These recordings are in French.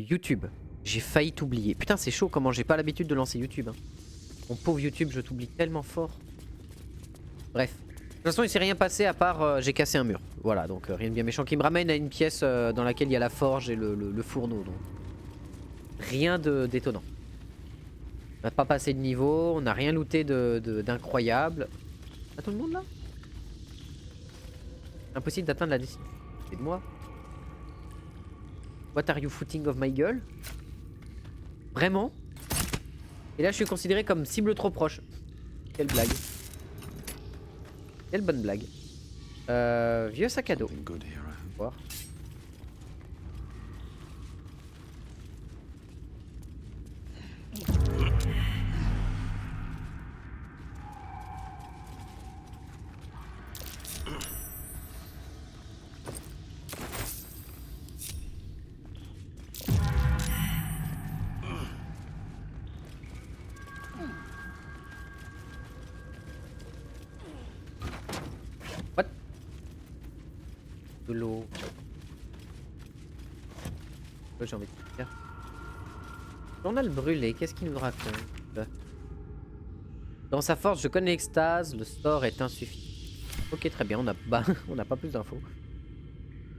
YouTube. J'ai failli t'oublier. Putain, c'est chaud comment j'ai pas l'habitude de lancer YouTube. Hein. Mon pauvre YouTube, je t'oublie tellement fort. Bref. De toute façon, il s'est rien passé à part j'ai cassé un mur. Voilà, donc rien de bien méchant qui me ramène à une pièce dans laquelle il y a la forge et le fourneau. Donc. Rien d'étonnant. On n'a pas passé de niveau, on n'a rien looté d'incroyable. Y'a tout le monde là? Impossible d'atteindre la destination. C'est de moi. What are you footing of my gueule? Vraiment? Et là je suis considéré comme cible trop proche. Quelle blague. Quelle bonne blague. Vieux sac à dos. Voir. What? De l'eau. J'ai envie de faire. Journal brûlé, qu'est-ce qu'il nous raconte? Dans sa force, je connais l'extase, le sort est insuffisant. Ok, très bien, on n'a pas plus d'infos.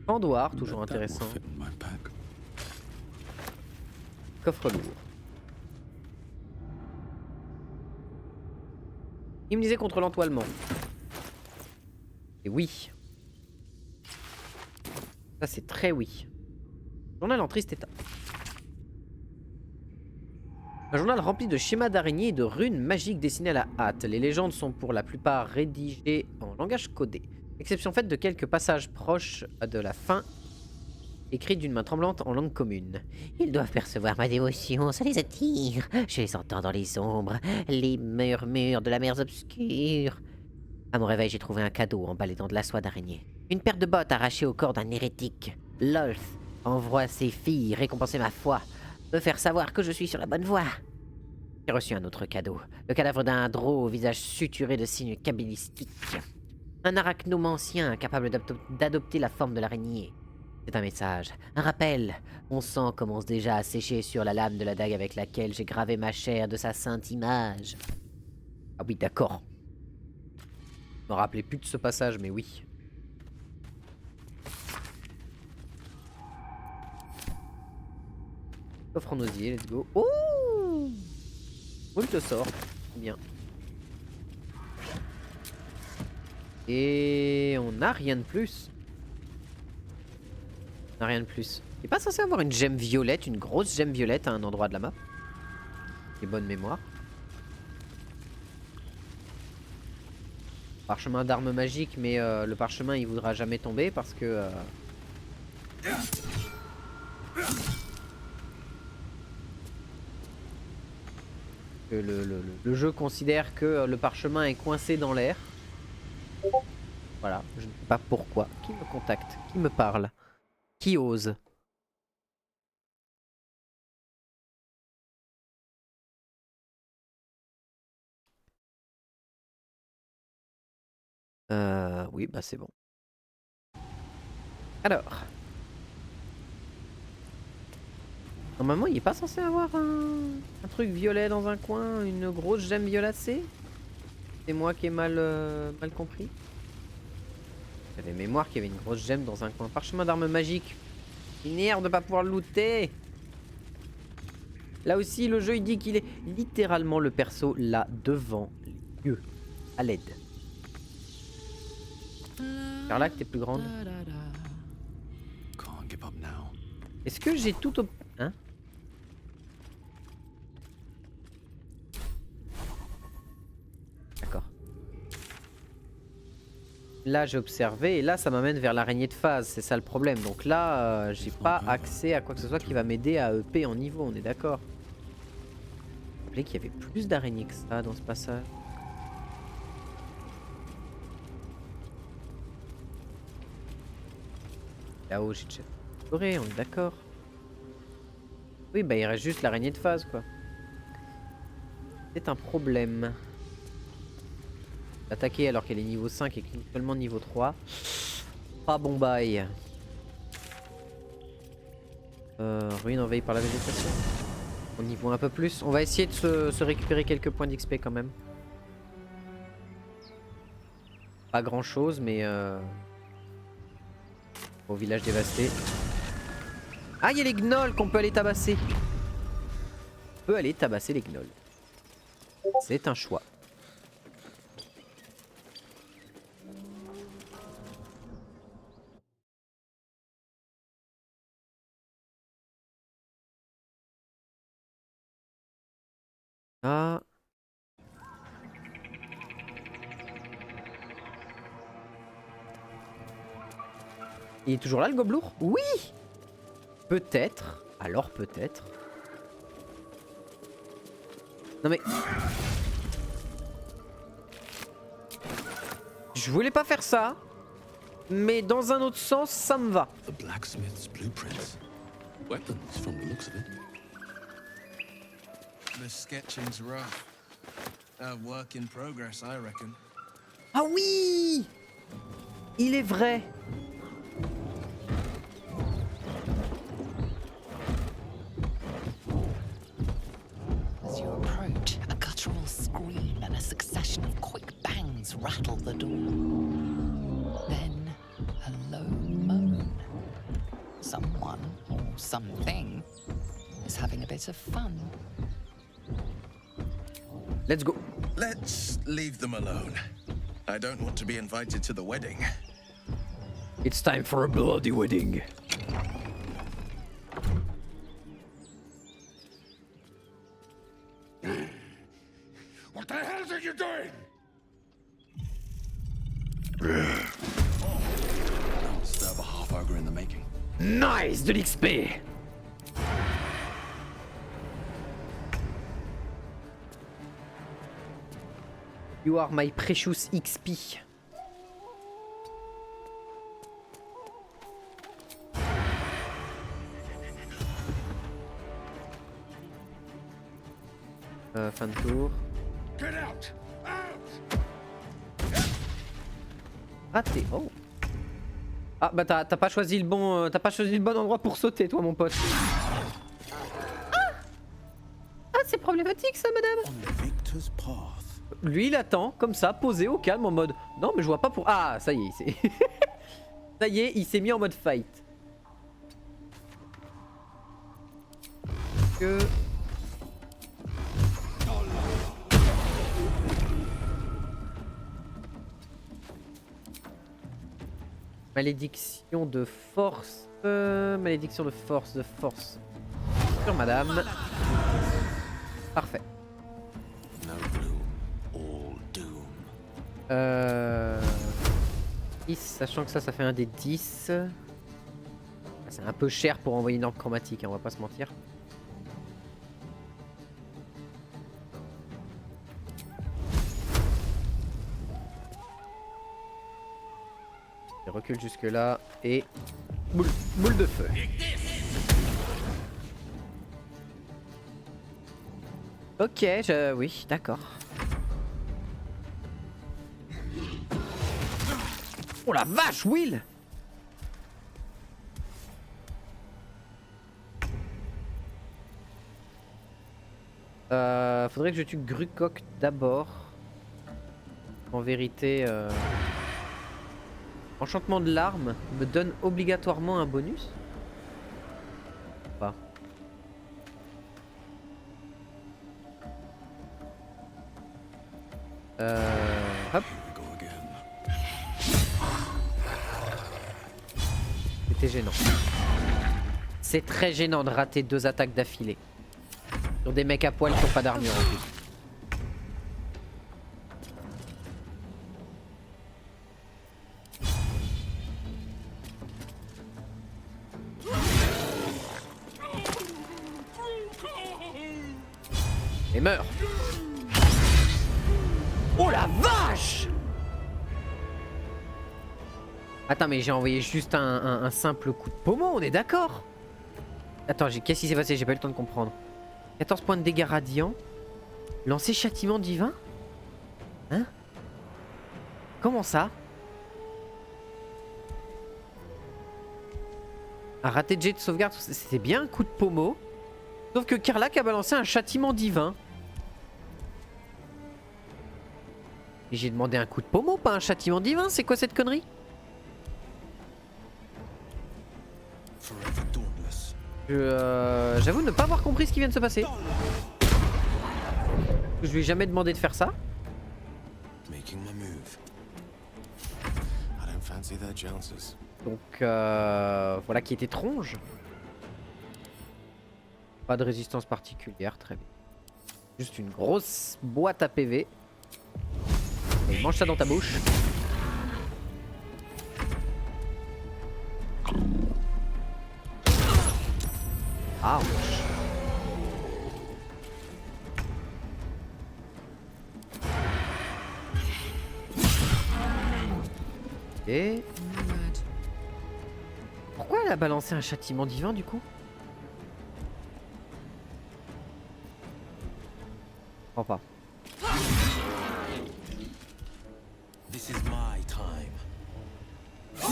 Pandoir, toujours intéressant. Coffre lourd. Immunisé contre l'entoilement. Et oui. Ça c'est très oui. Journal en triste état. Un journal rempli de schémas d'araignées et de runes magiques dessinées à la hâte. Les légendes sont pour la plupart rédigées en langage codé. Exception faite de quelques passages proches de la fin, écrits d'une main tremblante en langue commune. Ils doivent percevoir ma dévotion, ça les attire. Je les entends dans les ombres, les murmures de la mer obscure. À mon réveil, j'ai trouvé un cadeau emballé dans de la soie d'araignée. Une paire de bottes arrachées au corps d'un hérétique. Lolth envoie ses filles récompenser ma foi, me faire savoir que je suis sur la bonne voie. J'ai reçu un autre cadeau. Le cadavre d'un drôle au visage suturé de signes kabbalistiques. Un arachnomancien capable d'adopter la forme de l'araignée. C'est un message, un rappel. Mon sang commence déjà à sécher sur la lame de la dague avec laquelle j'ai gravé ma chair de sa sainte image. Ah oui, d'accord. Je me rappelais plus de ce passage, mais oui. Coffre en osier, let's go. Oh! Moult te sort. Bien. Et on n'a rien de plus. On n'a rien de plus. Il est pas censé avoir une gemme violette, une grosse gemme violette à un endroit de la map. J'ai bonne mémoire. Parchemin d'armes magiques, mais le parchemin il voudra jamais tomber parce que... le jeu considère que le parchemin est coincé dans l'air. Voilà, je ne sais pas pourquoi. Qui me contacte? Qui me parle? Qui ose? Oui, bah c'est bon. Alors. Normalement, il est pas censé avoir un truc violet dans un coin, une grosse gemme violacée? C'est moi qui ai mal compris. J'avais mémoire qu'il y avait une grosse gemme dans un coin. Parchemin d'armes magiques. Énerve de pas pouvoir le looter. Là aussi, le jeu il dit qu'il est littéralement le perso là devant les yeux. À l'aide. Carla, t'es plus grande. Est-ce que j'ai tout au... Hein? D'accord. Là j'ai observé et là ça m'amène vers l'araignée de phase, c'est ça le problème. Donc là j'ai pas accès à quoi que ce soit qui va m'aider à EP en niveau, on est d'accord. Je me rappelais qu'il y avait plus d'araignées que ça dans ce passage. Là-haut j'ai déjà exploré, on est d'accord. Oui bah il reste juste l'araignée de phase quoi. C'est un problème. Attaquer alors qu'elle est niveau 5 et seulement niveau 3. Pas bon bail. Ruine envahie par la végétation. On y voit un peu plus. On va essayer de se récupérer quelques points d'XP quand même. Pas grand chose, mais au village dévasté. Ah, il y a les gnolls qu'on peut aller tabasser. On peut aller tabasser les gnolls. C'est un choix. Ah. Il est toujours là le gobelour? Oui! Peut-être. Alors peut-être. Non mais... Je voulais pas faire ça. Mais dans un autre sens, ça me va. The blacksmith's blueprints. Weapons from the looks of it. The sketching's rough. A work in progress, I reckon. Ah oui! Il est vrai. As you approach, a guttural scream and a succession of quick bangs rattle the door. Then, a low moan. Someone, or something, is having a bit of fun. Let's go. Let's leave them alone. I don't want to be invited to the wedding. It's time for a bloody wedding. What the hell are you doing? Stab a half ogre in the making. Nice, de l'XP. You are my precious XP. Fin de tour. Get out! Out! Raté. Oh. Ah bah t'as pas choisi le bon endroit pour sauter toi mon pote. Ah c'est problématique ça madame. On the victor's path. Lui il attend comme ça posé au calme en mode non mais je vois pas pour. Ah ça y est ça y est il s'est mis en mode fight. Que... Malédiction de force. Malédiction de force, Sur madame. Parfait. No blue, all doom. 10, sachant que ça fait un des 10. C'est un peu cher pour envoyer une orbe chromatique, hein, on va pas se mentir. Je recule jusque là et boule de feu. Ok, oui, d'accord. Oh la vache, Will! Faudrait que je tue Grukok d'abord. En vérité, enchantement de l'arme me donne obligatoirement un bonus? Pas. Hop. C'était gênant. C'est très gênant de rater 2 attaques d'affilée. Sur des mecs à poil qui n'ont pas d'armure en plus. Et meurs. Oh la vache! Attends mais j'ai envoyé juste un simple coup de pommeau, on est d'accord? Attends, qu'est-ce qui s'est passé? J'ai pas eu le temps de comprendre. 14 points de dégâts radiants. Lancer châtiment divin? Hein? Comment ça? Un raté de jet de sauvegarde, c'était bien un coup de pommeau. Sauf que Karlach a balancé un châtiment divin. Et j'ai demandé un coup de pommeau, pas un châtiment divin. C'est quoi cette connerie? Forever dauntless. J'avoue ne pas avoir compris ce qui vient de se passer. Je lui ai jamais demandé de faire ça. Making my move. I don't fancy their chances. Donc voilà qui est étrange. Pas de résistance particulière, très bien. Juste une grosse boîte à PV. Et mange ça dans ta bouche. Ah. Et pourquoi elle a balancé un châtiment divin du coup? Je comprends pas. This is my time. Walk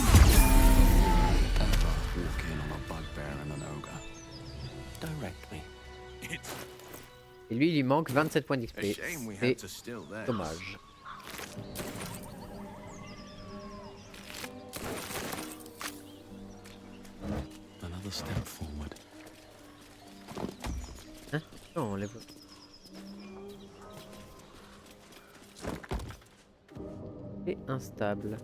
in on a bugbear and an ogre. Direct me. Et lui il lui manque 27 points d'XP. A shame we C'est had to steal theirs. dommage. Another step forward. Hein? Non, on lève. Et instable.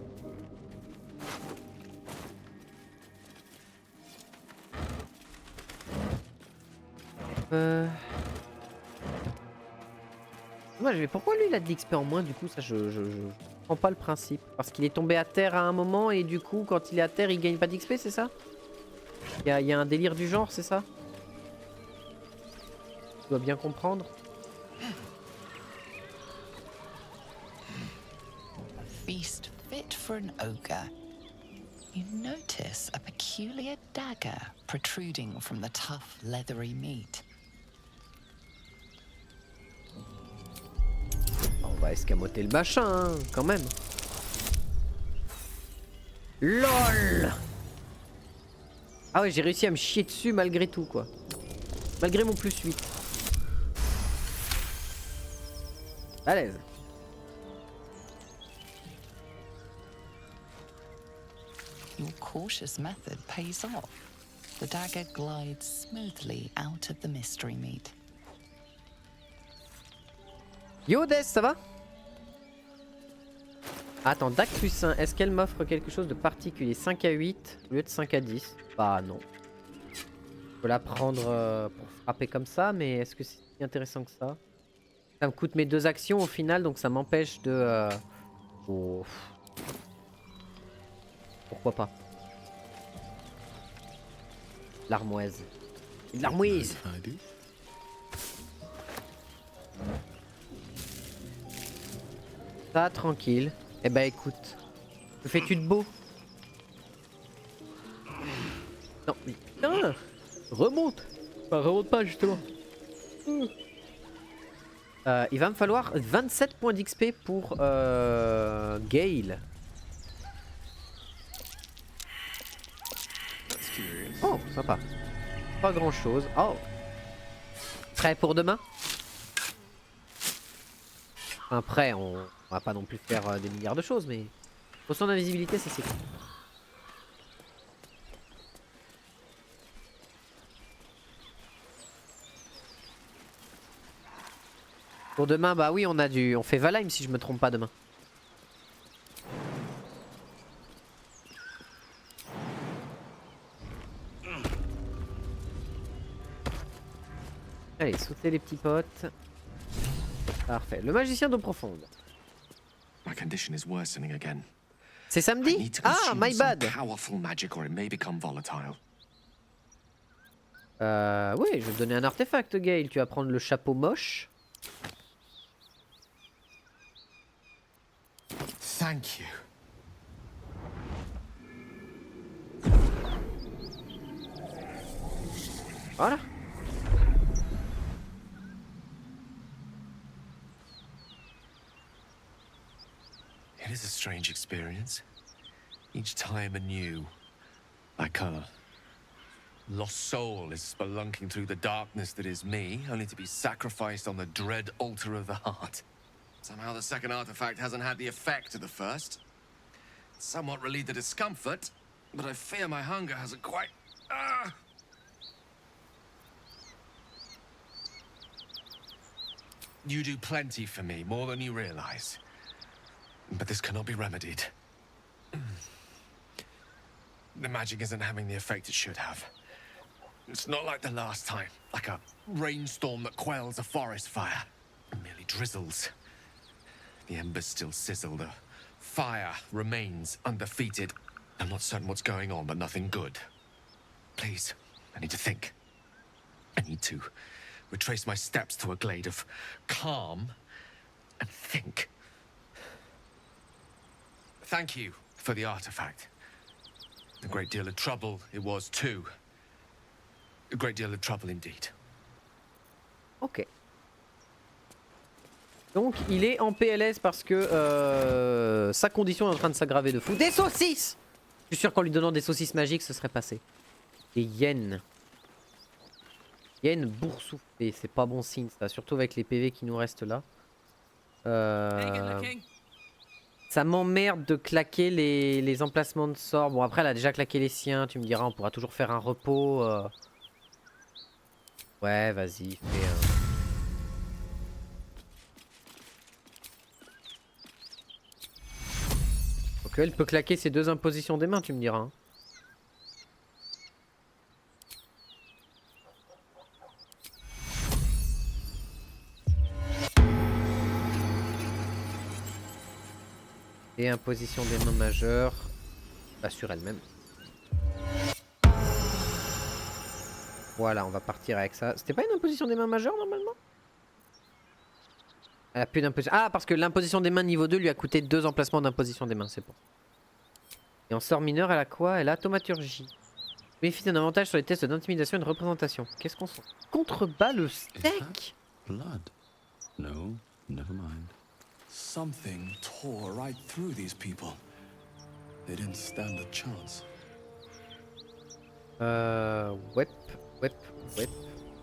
Ouais, mais pourquoi lui il a de l'XP en moins du coup? Ça je comprends pas le principe. Parce qu'il est tombé à terre à un moment et du coup quand il est à terre il gagne pas d'XP, c'est ça? Il y a un délire du genre, c'est ça? Tu dois bien comprendre. A feast fit for an ogre. You notice a peculiar dagger protruding from the tough, leathery meat. On va escamoter le machin, hein, quand même. LOL. Ah ouais, j'ai réussi à me chier dessus malgré tout, quoi. Malgré mon plus 8. À l'aise. Your cautious method pays off. The dagger glides smoothly out of the mystery meat. Yo Des, ça va? Attends, DAC plus 1, est-ce qu'elle m'offre quelque chose de particulier? 5 à 8 au lieu de 5 à 10? Bah non. Je peux la prendre pour frapper comme ça, mais est-ce que c'est si intéressant que ça? Ça me coûte mes 2 actions au final, donc ça m'empêche de... Oh. Pourquoi pas? L'armoise. L'armoise! Ça, tranquille. Eh ben écoute, que fais-tu de beau? Non, mais putain, remonte. Enfin, remonte pas justement. Il va me falloir 27 points d'XP pour Gale. Oh, sympa. Pas grand chose. Oh. Prêt pour demain? Enfin, prêt, on va pas non plus faire des milliards de choses, mais potion d'invisibilité, ça c'est cool. Pour demain, bah oui, on fait Valheim si je me trompe pas demain. Allez, sauter les petits potes. Parfait. Le magicien d'eau profonde. My condition is worsening again. C'est I samedi? need to Ah, consume my some bad. powerful magic or it may become volatile. Oui, je vais te donner un artefact, Gale. Tu vas prendre le chapeau moche. Thank you. Voilà. It is a strange experience. Each time anew. Like lost soul is spelunking through the darkness that is me, only to be sacrificed on the dread altar of the heart. Somehow the second artifact hasn't had the effect of the first. It's somewhat relieved the discomfort, but I fear my hunger hasn't quite... You do plenty for me, more than you realize. But this cannot be remedied. The magic isn't having the effect it should have. It's not like the last time, like a rainstorm that quells a forest fire. It merely drizzles. The embers still sizzle, the fire remains undefeated. I'm not certain what's going on, but nothing good. Please, I need to think. I need to retrace my steps to a glade of calm and think. Thank you for the artifact. A great deal of trouble it was too. A great deal of trouble indeed. Ok. Donc il est en PLS parce que sa condition est en train de s'aggraver de fou. Des saucisses! Je suis sûr qu'en lui donnant des saucisses magiques ce serait passé. Des yens. Yens boursouflés, c'est pas bon signe ça, surtout avec les PV qui nous restent là. Ça m'emmerde de claquer les emplacements de sorts. Bon après elle a déjà claqué les siens, tu me diras on pourra toujours faire un repos. Ouais vas-y, fais un... Ok, elle peut claquer ses 2 impositions des mains, tu me diras. Hein. Et imposition des mains majeures bah, sur elle-même. Voilà, on va partir avec ça. C'était pas une imposition des mains majeures normalement? Elle a plus d'imposition. Ah, parce que l'imposition des mains niveau 2 lui a coûté 2 emplacements d'imposition des mains, c'est bon. Et en sort mineur, elle a quoi? Elle a thaumaturgie. Bénéficie d'un avantage sur les tests d'intimidation et de représentation. Qu'est-ce qu'on s'en contrebat le steak? Blood? No, never mind. Something tore right through these people. They didn't stand a chance. Wep.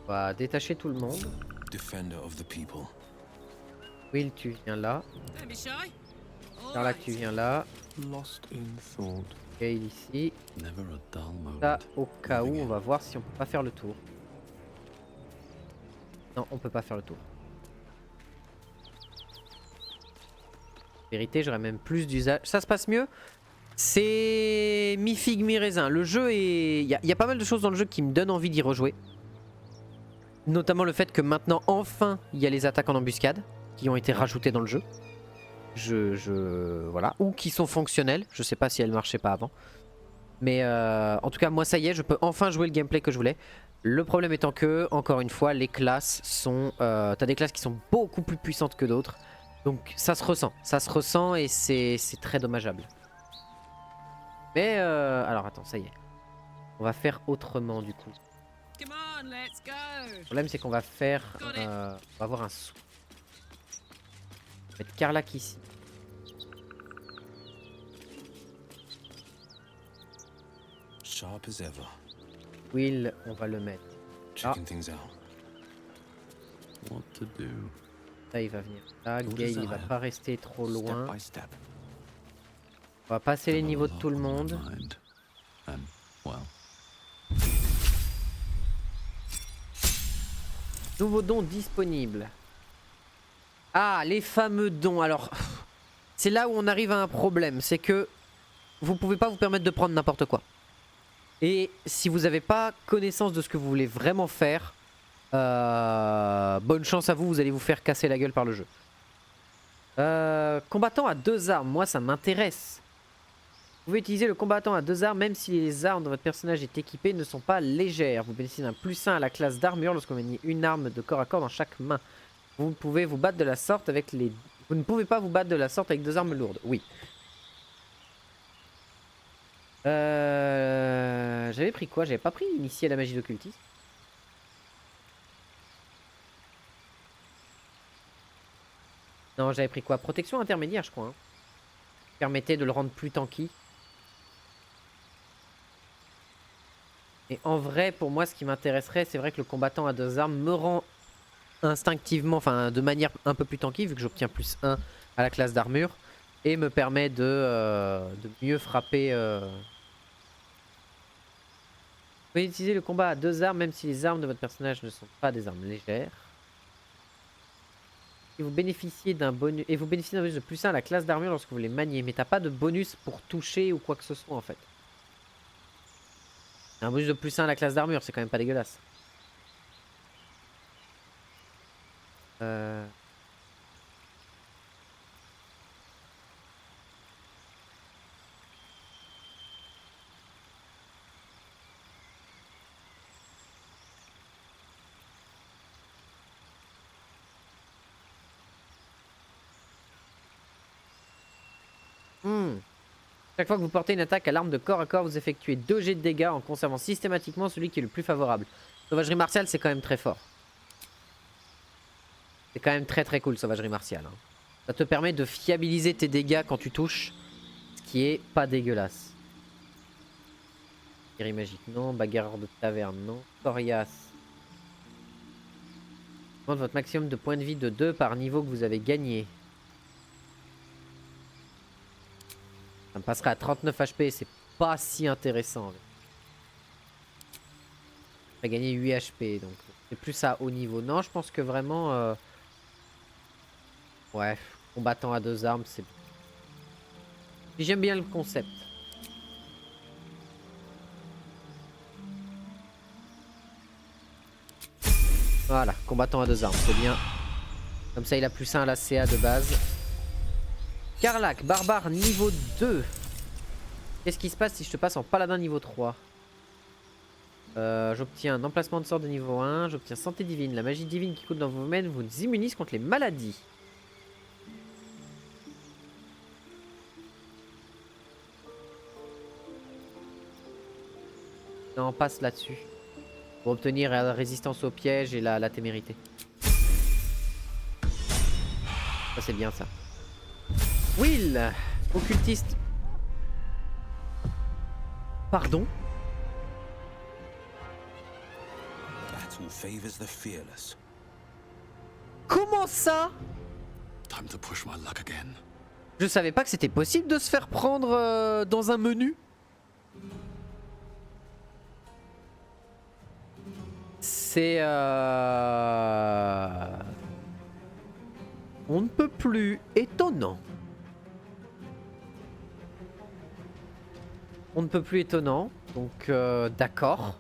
On va détacher tout le monde. Defender of the people. Will, tu viens là. Carla, tu viens là. Lost in thought. Gale ici. Never a dull moment. Ça, au cas où, on va voir si on peut pas faire le tour. Non, on peut pas faire le tour. Vérité, j'aurais même plus d'usage. Ça se passe mieux. C'est mi-figue, mi-raisin. Le jeu est... Il y a pas mal de choses dans le jeu qui me donnent envie d'y rejouer. Notamment le fait que maintenant, enfin, il y a les attaques en embuscade qui ont été rajoutées dans le jeu. Voilà. Ou qui sont fonctionnelles. Je sais pas si elles marchaient pas avant. Mais en tout cas, moi, ça y est, je peux enfin jouer le gameplay que je voulais. Le problème étant que, encore une fois, les classes sont... T'as des classes qui sont beaucoup plus puissantes que d'autres. Donc ça se ressent et c'est très dommageable. Mais alors attends, ça y est. On va faire autrement du coup. Le problème c'est qu'on va faire... on va avoir un sou. On va mettre Karlach ici. Sharp as ever. Will, on va le mettre. Checking things out. What to do? Ça il va venir là. Gale il va pas rester trop loin. Step by step. On va passer les niveaux de tout le monde. Mind. And, well, Nouveaux dons disponibles. Ah, les fameux dons. Alors, c'est là où on arrive à un problème. C'est que vous pouvez pas vous permettre de prendre n'importe quoi. Et si vous n'avez pas connaissance de ce que vous voulez vraiment faire, bonne chance à vous, vous allez vous faire casser la gueule par le jeu. Combattant à 2 armes, moi ça m'intéresse. Vous pouvez utiliser le combattant à 2 armes même si les armes dont votre personnage est équipé ne sont pas légères. Vous bénéficiez d'un +1 à la classe d'armure lorsqu'on manie une arme de corps à corps dans chaque main. Vous pouvez vous battre de la sorte avec les... Vous ne pouvez pas vous battre de la sorte avec 2 armes lourdes, oui. J'avais pris quoi? J'avais pas pris initié à la magie d'occultisme. Non, j'avais pris quoi? Protection intermédiaire, je crois. Hein. Permettait de le rendre plus tanky. Et en vrai, pour moi, ce qui m'intéresserait, c'est vrai que le combattant à 2 armes me rend instinctivement, enfin de manière un peu plus tanky, vu que j'obtiens +1 à la classe d'armure, et me permet de mieux frapper. Vous pouvez utiliser le combat à 2 armes, même si les armes de votre personnage ne sont pas des armes légères. Et vous bénéficiez d'un bonus, de +1 à la classe d'armure lorsque vous les maniez, mais t'as pas de bonus pour toucher ou quoi que ce soit en fait. Un bonus de +1 à la classe d'armure, c'est quand même pas dégueulasse. Chaque fois que vous portez une attaque à l'arme de corps à corps, vous effectuez 2 jets de dégâts en conservant systématiquement celui qui est le plus favorable. Sauvagerie martiale, c'est quand même très fort. C'est quand même très cool, sauvagerie martiale. Hein. Ça te permet de fiabiliser tes dégâts quand tu touches, ce qui est pas dégueulasse. Guerrier magique, non. Bagarreur de taverne, non. Coriace. Augmente votre maximum de points de vie de 2 par niveau que vous avez gagné. Ça me passerait à 39 HP, c'est pas si intéressant. On a gagné 8 HP, donc c'est plus à haut niveau. Non, je pense que vraiment... Ouais, combattant à 2 armes, c'est... J'aime bien le concept. Voilà, combattant à 2 armes, c'est bien. Comme ça, il a +1 à la CA de base. Karlach, barbare niveau 2. Qu'est-ce qui se passe si je te passe en paladin niveau 3? J'obtiens un emplacement de sort de niveau 1. J'obtiens santé divine. La magie divine qui coule dans vos mains vous immunise contre les maladies. Non, on passe là-dessus. Pour obtenir la résistance au piège et la témérité. Ça c'est bien ça. Will, occultiste. Pardon? Battle favors the fearless. Comment ça? Time to push my luck again. Je savais pas que c'était possible de se faire prendre dans un menu. C'est on ne peut plus étonnant. On ne peut plus étonnant. Donc d'accord.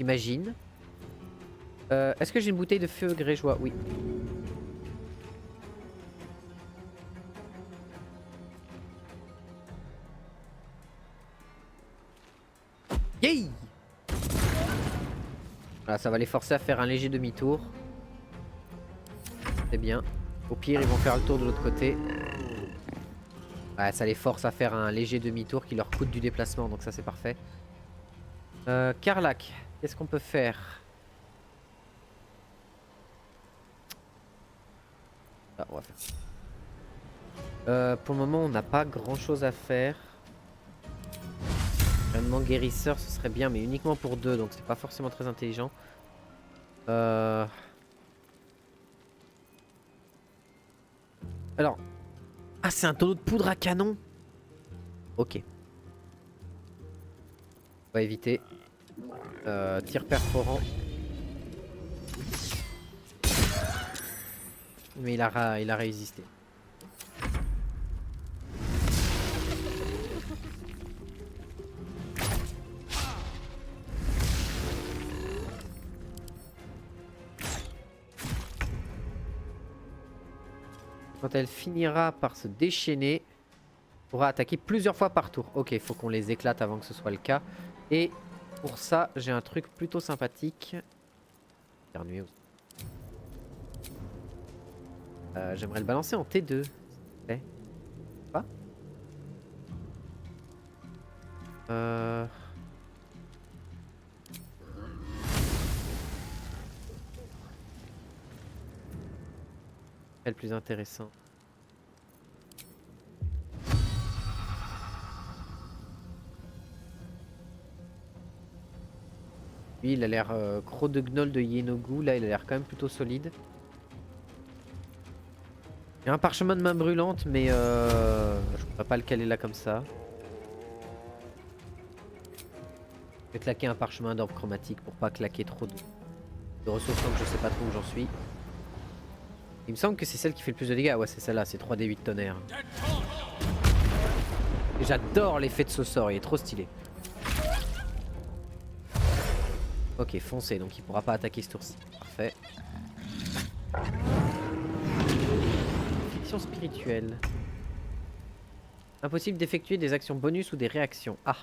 Imagine. Est-ce que j'ai une bouteille de feu grégeois? Oui. Yay! Voilà, ça va les forcer à faire un léger demi-tour. C'est bien. Au pire, ils vont faire le tour de l'autre côté. Ouais, ça les force à faire un léger demi-tour qui leur coûte du déplacement, donc ça c'est parfait. Karlach, qu'est-ce qu'on peut faire? Ah, on va faire. Pour le moment, on n'a pas grand-chose à faire. Vraiment guérisseur, ce serait bien, mais uniquement pour 2, donc c'est pas forcément très intelligent. Alors... Ah, c'est un tonneau de poudre à canon. Ok. On va éviter. Tir perforant. Mais il a résisté. Quand elle finira par se déchaîner, elle pourra attaquer plusieurs fois par tour. Ok, il faut qu'on les éclate avant que ce soit le cas. Et pour ça, j'ai un truc plutôt sympathique. J'aimerais le balancer en T2. Pas le plus intéressant. Lui, il a l'air croc de gnoll de Yenogu. Là, il a l'air quand même plutôt solide. Il y a un parchemin de main brûlante, mais je pourrais pas le caler là comme ça. Je vais claquer un parchemin d'orbe chromatique pour pas claquer trop de ressources tant que je sais pas trop où j'en suis. Il me semble que c'est celle qui fait le plus de dégâts. Ouais, c'est celle-là, c'est 3d8 tonnerre. Et j'adore l'effet de ce sort, il est trop stylé. Ok, foncé, donc il pourra pas attaquer ce tour-ci. Parfait. Fiction spirituelle. Impossible d'effectuer des actions bonus ou des réactions. Ah.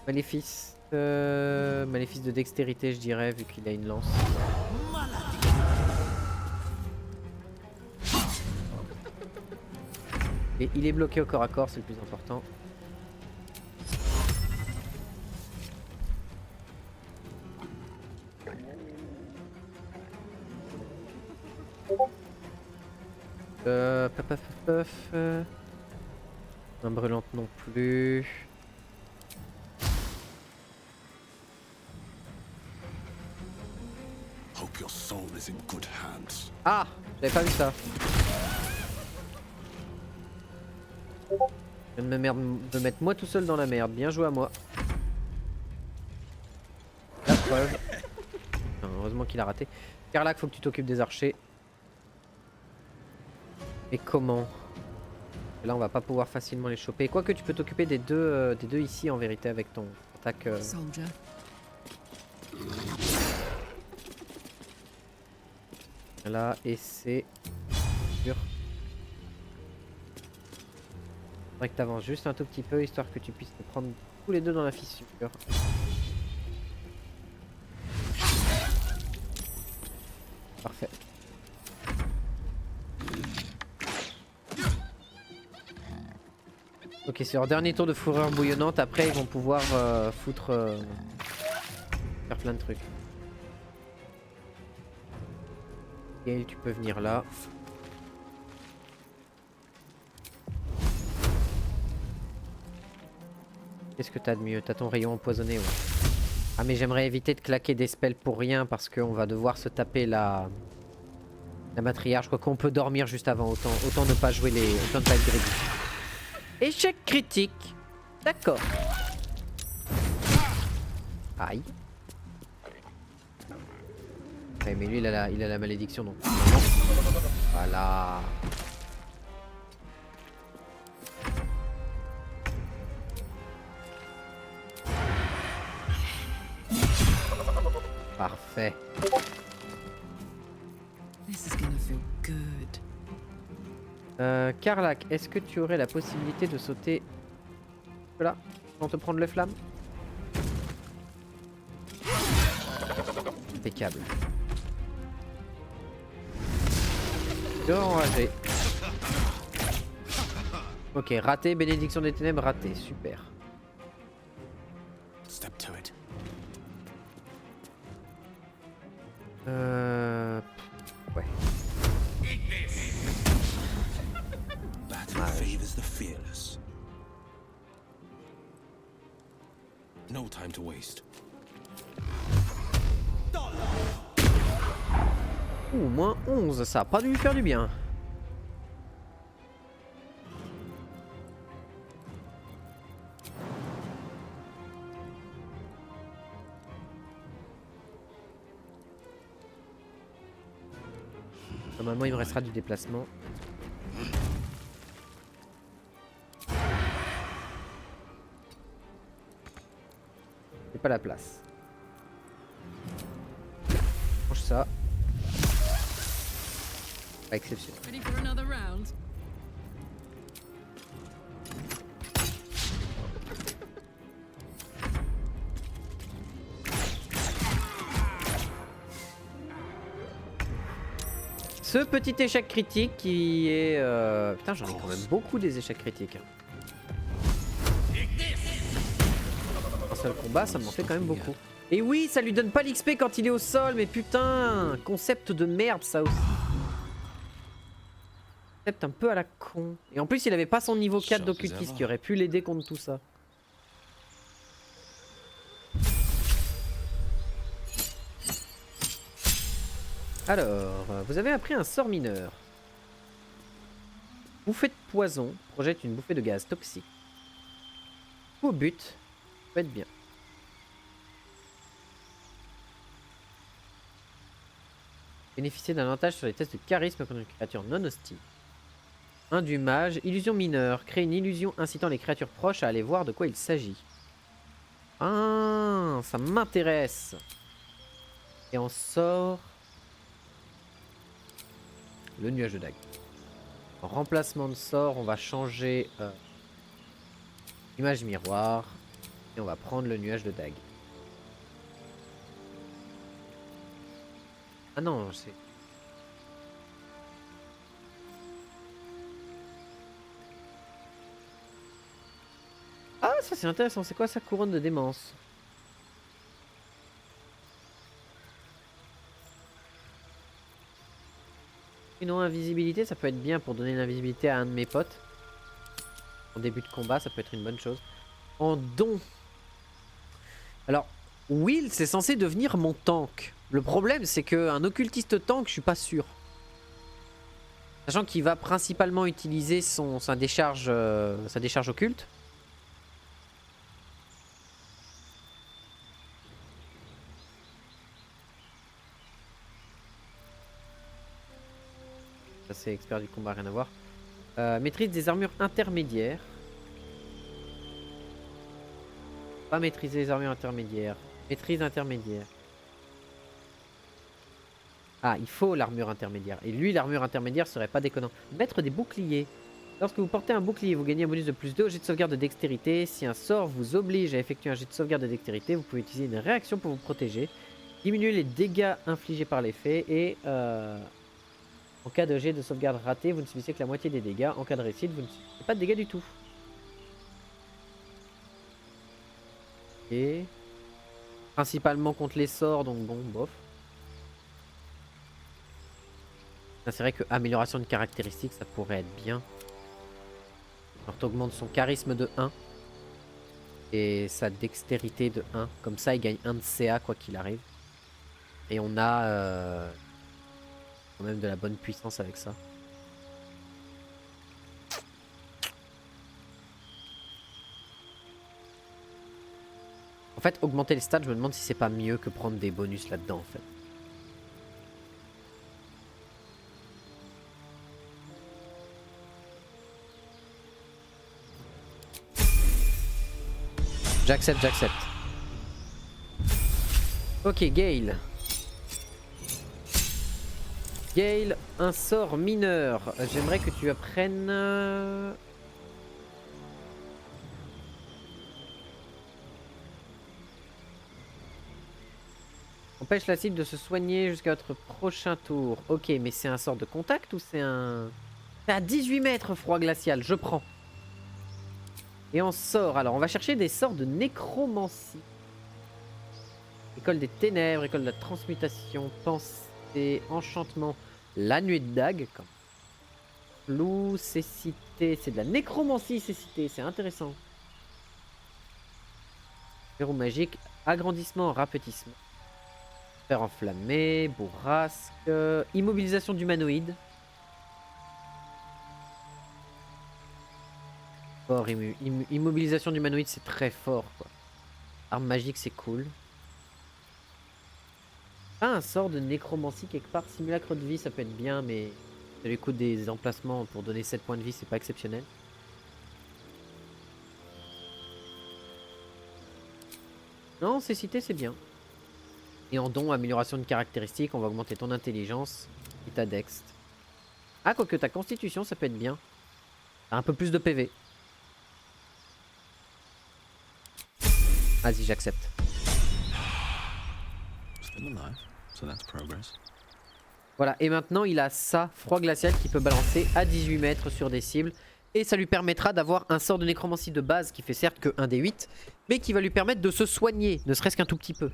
Maléfice. Maléfice de dextérité, je dirais, vu qu'il a une lance. Et il est bloqué au corps à corps, c'est le plus important. Un brûlante non plus. Hope your soul is in good hands. Ah, j'avais pas vu ça. Je viens de me mettre moi tout seul dans la merde. Bien joué à moi. La preuve. Enfin, heureusement qu'il a raté. Karlach, faut que tu t'occupes des archers. Mais comment? Là, on va pas pouvoir facilement les choper. Quoique tu peux t'occuper des deux ici en vérité avec ton attaque. Soldier. Là, et c'est sûr. Faudrait que tu avances juste un tout petit peu histoire que tu puisses te prendre tous les deux dans la fissure. Parfait. Ok, c'est leur dernier tour de fourrure bouillonnante. Après, ils vont pouvoir faire plein de trucs. Et tu peux venir là. Qu'est-ce que t'as de mieux? T'as ton rayon empoisonné, ouais. Ah mais j'aimerais éviter de claquer des spells pour rien parce qu'on va devoir se taper la matriarche. Quoi qu'on peut dormir juste avant, autant ne pas jouer les... Autant ne pas être greedy. Échec critique. D'accord. Aïe. Ouais, mais lui il a la malédiction donc. Voilà. Parfait. This is gonna feel good. Karlach, est-ce que tu aurais la possibilité de sauter là sans te prendre le flamme? Impeccable. Enragé. Ok, raté, bénédiction des ténèbres, raté, super. Step to it. Ouais. Battle favors the fearless. No time to waste. Ouh, moins 11, ça a pas dû lui faire du bien. Normalement, il me restera du déplacement. C'est pas la place. Mange ça. Pas exceptionnel. Ready for another round? Ce petit échec critique qui est... Putain, j'en ai quand même beaucoup des échecs critiques. Un seul combat, ça m'en fait quand même beaucoup. Et oui, ça lui donne pas l'XP quand il est au sol, mais putain, concept de merde ça aussi. Peut-être un peu à la con. Et en plus, il avait pas son niveau 4 Sharp as d'occultiste ever. qui aurait pu l'aider contre tout ça. Alors, vous avez appris un sort mineur. Bouffée de poison projette une bouffée de gaz toxique. Au but, peut être bien. Bénéficier d'un avantage sur les tests de charisme contre une créature non hostile. Un du mage, illusion mineure. Crée une illusion incitant les créatures proches à aller voir de quoi il s'agit. Ah, ça m'intéresse. Et on sort le nuage de dague. En remplacement de sort, on va changer image miroir et on va prendre le nuage de dague. Ah non, c'est... Ah, ça c'est intéressant. C'est quoi sa couronne de démence? Sinon, invisibilité, ça peut être bien pour donner l'invisibilité à un de mes potes. En début de combat, ça peut être une bonne chose. En don. Alors, Will, c'est censé devenir mon tank. Le problème, c'est qu'un occultiste tank, je suis pas sûr. Sachant qu'il va principalement utiliser sa décharge occulte. Ça c'est expert du combat, rien à voir. Maîtrise des armures intermédiaires. Pas maîtriser les armures intermédiaires. Maîtrise intermédiaire. Ah, il faut l'armure intermédiaire. Et lui, l'armure intermédiaire serait pas déconnant. Mettre des boucliers. Lorsque vous portez un bouclier, vous gagnez un bonus de plus 2 au jet de sauvegarde de dextérité. Si un sort vous oblige à effectuer un jet de sauvegarde de dextérité, vous pouvez utiliser une réaction pour vous protéger. Diminuer les dégâts infligés par l'effet et... en cas de jet de sauvegarde raté, vous ne subissez que la moitié des dégâts. En cas de réussite, vous ne subissez pas de dégâts du tout. Et principalement contre les sorts, donc bon, bof. C'est vrai que amélioration de caractéristiques, ça pourrait être bien. Alors t'augmentes son charisme de 1 et sa dextérité de 1. Comme ça, il gagne 1 de CA quoi qu'il arrive. Et on a quand même de la bonne puissance avec ça. En fait, augmenter les stats, je me demande si c'est pas mieux que prendre des bonus là-dedans en fait. J'accepte, j'accepte. Ok, Gale. Gale, un sort mineur. J'aimerais que tu apprennes... Empêche la cible de se soigner jusqu'à votre prochain tour. Ok, mais c'est un sort de contact ou c'est un... C'est à 18 mètres, froid glacial, je prends. Et on sort. Alors, on va chercher des sorts de nécromancie. École des ténèbres, école de la transmutation, pensée, enchantement, la nuée de dague. Flou, cécité, c'est de la nécromancie, cécité, c'est intéressant. Verrou magique, agrandissement, rapetissement. Fer enflammé, bourrasque, immobilisation d'humanoïde. Fort, immobilisation d'humanoïde, c'est très fort, quoi. Arme magique, c'est cool. Ah, un sort de nécromancie quelque part. Simulacre de vie, ça peut être bien, mais ça lui coûte des emplacements pour donner 7 points de vie, c'est pas exceptionnel. Non, cécité, c'est bien. Et en don, amélioration de caractéristiques, on va augmenter ton intelligence et ta dext. Ah, quoique ta constitution, ça peut être bien. T'as un peu plus de PV. Vas-y, j'accepte. Still alive, so that's progress. Voilà, et maintenant il a ça, froid glacial, qui peut balancer à 18 mètres sur des cibles. Et ça lui permettra d'avoir un sort de nécromancie de base qui fait certes que 1 des 8, mais qui va lui permettre de se soigner, ne serait-ce qu'un tout petit peu.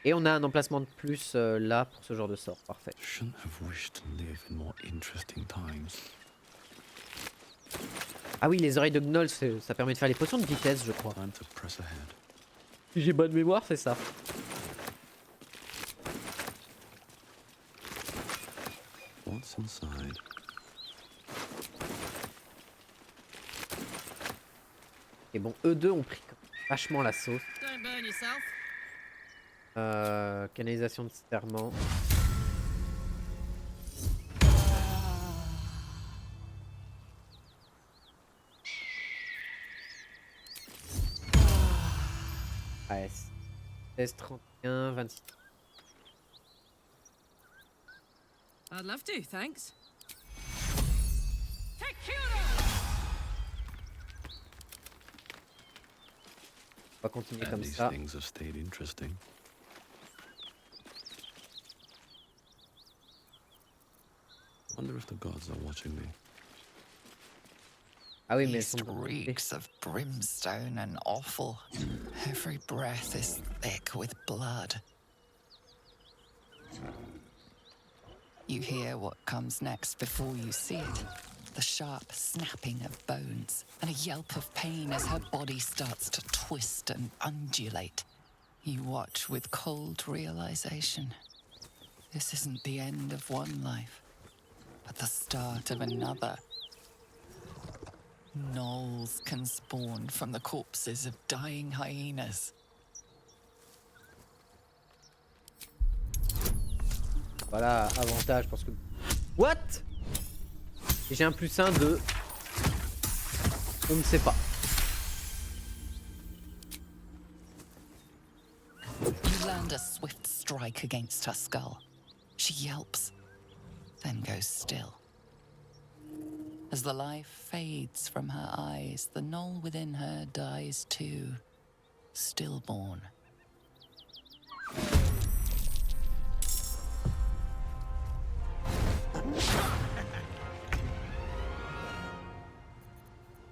Et on a un emplacement de plus là pour ce genre de sort. Parfait. Shouldn't have wished to live in more interesting times. Ah oui, les oreilles de Gnoll, ça permet de faire les potions de vitesse, je crois. Time to press ahead. Si j'ai bonne mémoire, c'est ça. What's inside? Et bon, eux deux ont pris vachement la sauce. Don't burn yourself. Canalisation de serment. Ouais, 16, 31, 26. I'd love to, thanks. On va continuer And comme these ça. things have stayed interesting. Wonder if the gods are watching me. Ah oui, mais He elles sont reeks of brimstone and offal. Every breath is thick with blood. You hear what comes next before you see it. The sharp snapping of bones and a yelp of pain as her body starts to twist and undulate. You watch with cold realization. This isn't the end of one life, but the start of another. Gnolls can spawn from the corpses of dying hyenas. Voilà, avantage parce que... What? Et j'ai un +1 de... On ne sait pas. You land a swift strike against her skull. She yelps, then goes still. As the life fades from her eyes, the gnoll within her dies too, stillborn.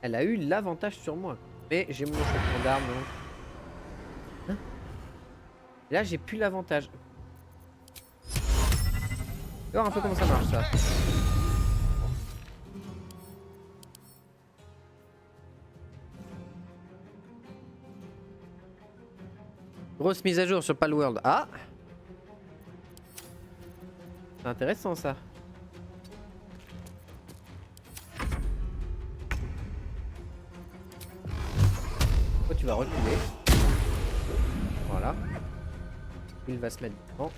Elle a eu l'avantage sur moi. Mais j'ai mon champion d'armes donc. Hein? Là j'ai plus l'avantage. Voir un peu comment ça marche ça. Grosse mise à jour sur Palworld. Ah! C'est intéressant ça. Oh, tu vas reculer. Voilà. Il va se mettre devant.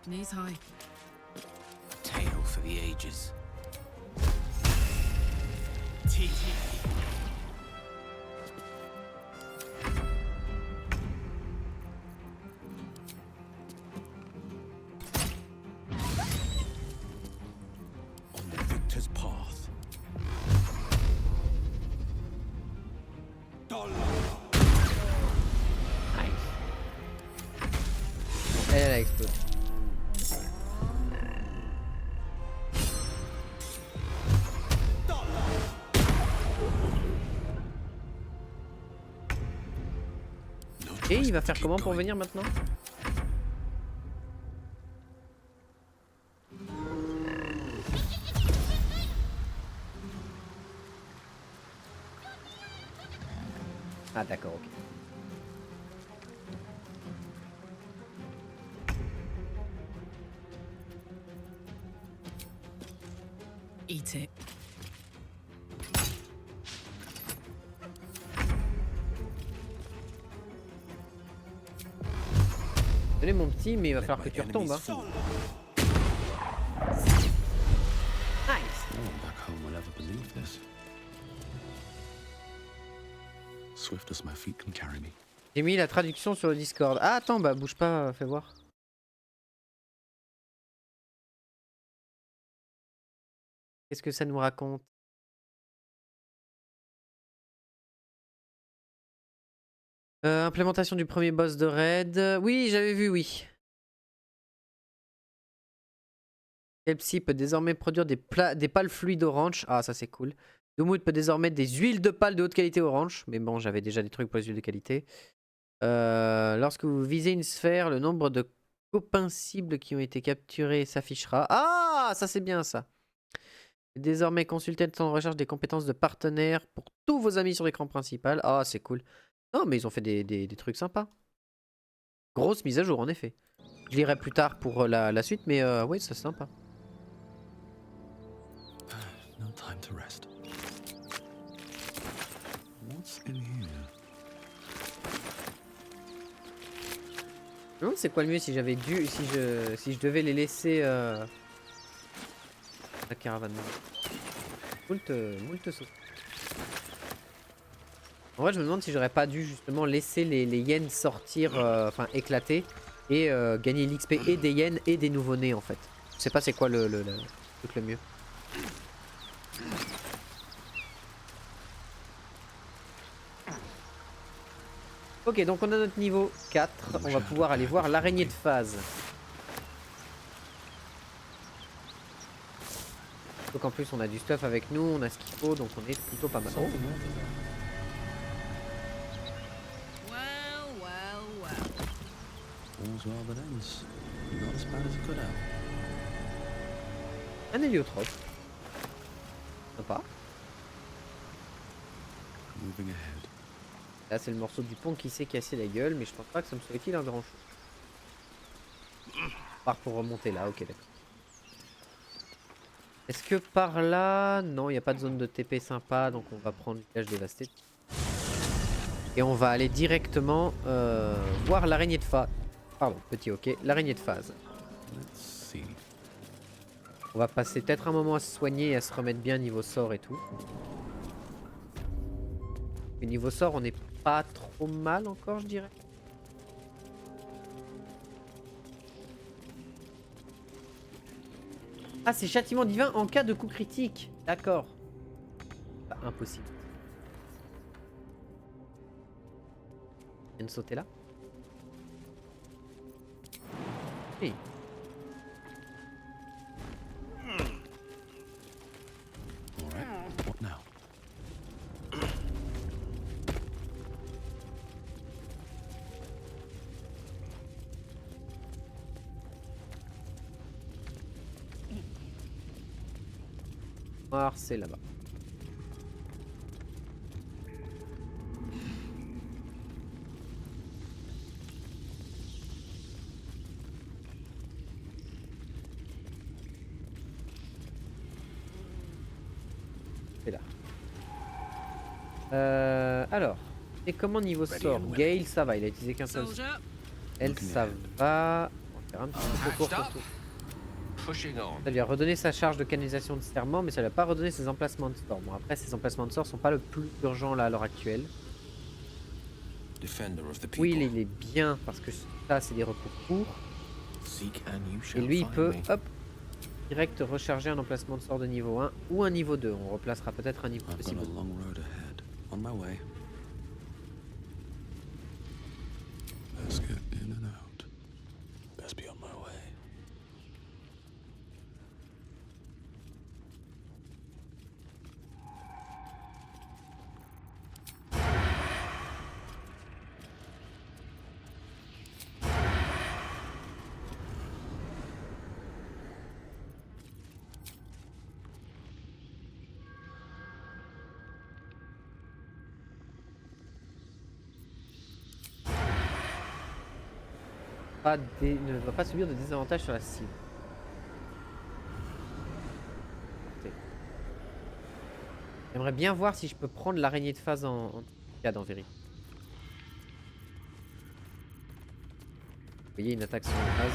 Knees high. Tale for the ages. On the victor's path. Elle a explosé. Et il va faire comment pour venir maintenant? Ah d'accord, ok. Eat it. Désolé mon petit, mais il va falloir que tu retombes. Hein. Nice. No one back home will ever believe this. Swift as my feet can carry me. J'ai mis la traduction sur le Discord. Ah attends, bah bouge pas, fais voir. Qu'est-ce que ça nous raconte? Implémentation du premier boss de raid. Oui, j'avais vu, oui. Kelpsie peut désormais produire des pales fluides orange. Ah, ça c'est cool. Doomwood peut désormais des huiles de pales de haute qualité orange. Mais bon, j'avais déjà des trucs pour les huiles de qualité. Lorsque vous visez une sphère, le nombre de copains cibles qui ont été capturés s'affichera. Ah, ça c'est bien ça. Désormais, consultez le temps de recherche des compétences de partenaires pour tous vos amis sur l'écran principal. Ah, c'est cool. Non, mais ils ont fait des trucs sympas. Grosse mise à jour, en effet. Je lirai plus tard pour la suite, mais oui, ça c'est sympa. No time to rest. What's in here? Je me demande c'est quoi le mieux si j'avais dû, si je devais les laisser la caravane. Moult sauce. En vrai, je me demande si j'aurais pas dû justement laisser les yens sortir, enfin éclater, et gagner l'XP et des yens et des nouveaux-nés en fait. Je sais pas c'est quoi le truc le mieux. Ok, donc on a notre niveau 4. On va pouvoir aller voir l'araignée de phase. Donc en plus on a du stuff avec nous, on a ce qu'il faut, donc on est plutôt pas mal. Oh. Well, well, well. All's well that ends. Not as bad as it could have. Un héliotrope. Sympa. Moving ahead. Là c'est le morceau du pont qui s'est cassé la gueule, mais je pense pas que ça me soit utile à grand chose. Part pour remonter là, ok d'accord. Est-ce que par là... Non, il n'y a pas de zone de TP sympa, donc on va prendre le village dévasté. Et on va aller directement voir l'araignée de phase. Pardon, petit ok, l'araignée de phase. Let's see. On va passer peut-être un moment à se soigner et à se remettre bien niveau sort et tout. Et niveau sort, on n'est pas trop mal encore, je dirais. Ah, c'est châtiment divin en cas de coup critique. D'accord. Pas impossible. Il vient de sauter là. Oui. All right. What now? Noir, c'est là-bas. C'est là. Alors, et comment niveau sort? Gale, ça va, il a utilisé qu'un seul. Soldier. Elle, ça va. On va faire un petit peu court pour tout. Pushing on. Ça lui a redonné sa charge de canalisation de serment, mais ça lui a pas redonné ses emplacements de sort. Bon, après, ses emplacements de sort sont pas le plus urgent là à l'heure actuelle. Defender of the people. Oui, il est bien parce que ça, c'est des recours courts. Seek and you Et shall lui, il find peut, me. hop, direct recharger un emplacement de sort de niveau 1 ou un niveau 2. On replacera peut-être un niveau 2 I've si got a besoin. long road ahead. On my way. Let's get in and out. Best be on my way. Ne va pas subir de désavantage sur la cible. J'aimerais bien voir si je peux prendre l'araignée de phase en cascade en vérité. Vous voyez une attaque sur une phase.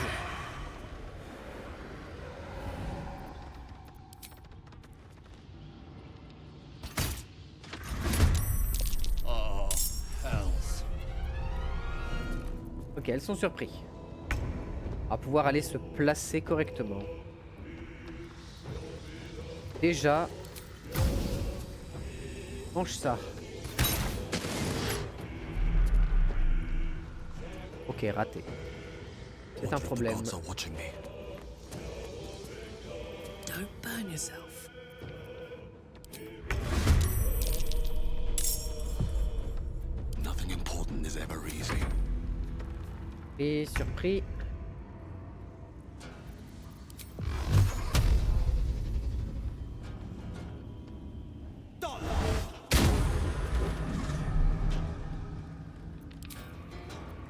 Oh, hells. Ok, elles sont surpris. On va pouvoir aller se placer correctement. Déjà, mange ça. Ok, raté. C'est un Wonder if the problème. gods are watching me. Don't burn yourself. Nothing important is ever easy. Et surpris.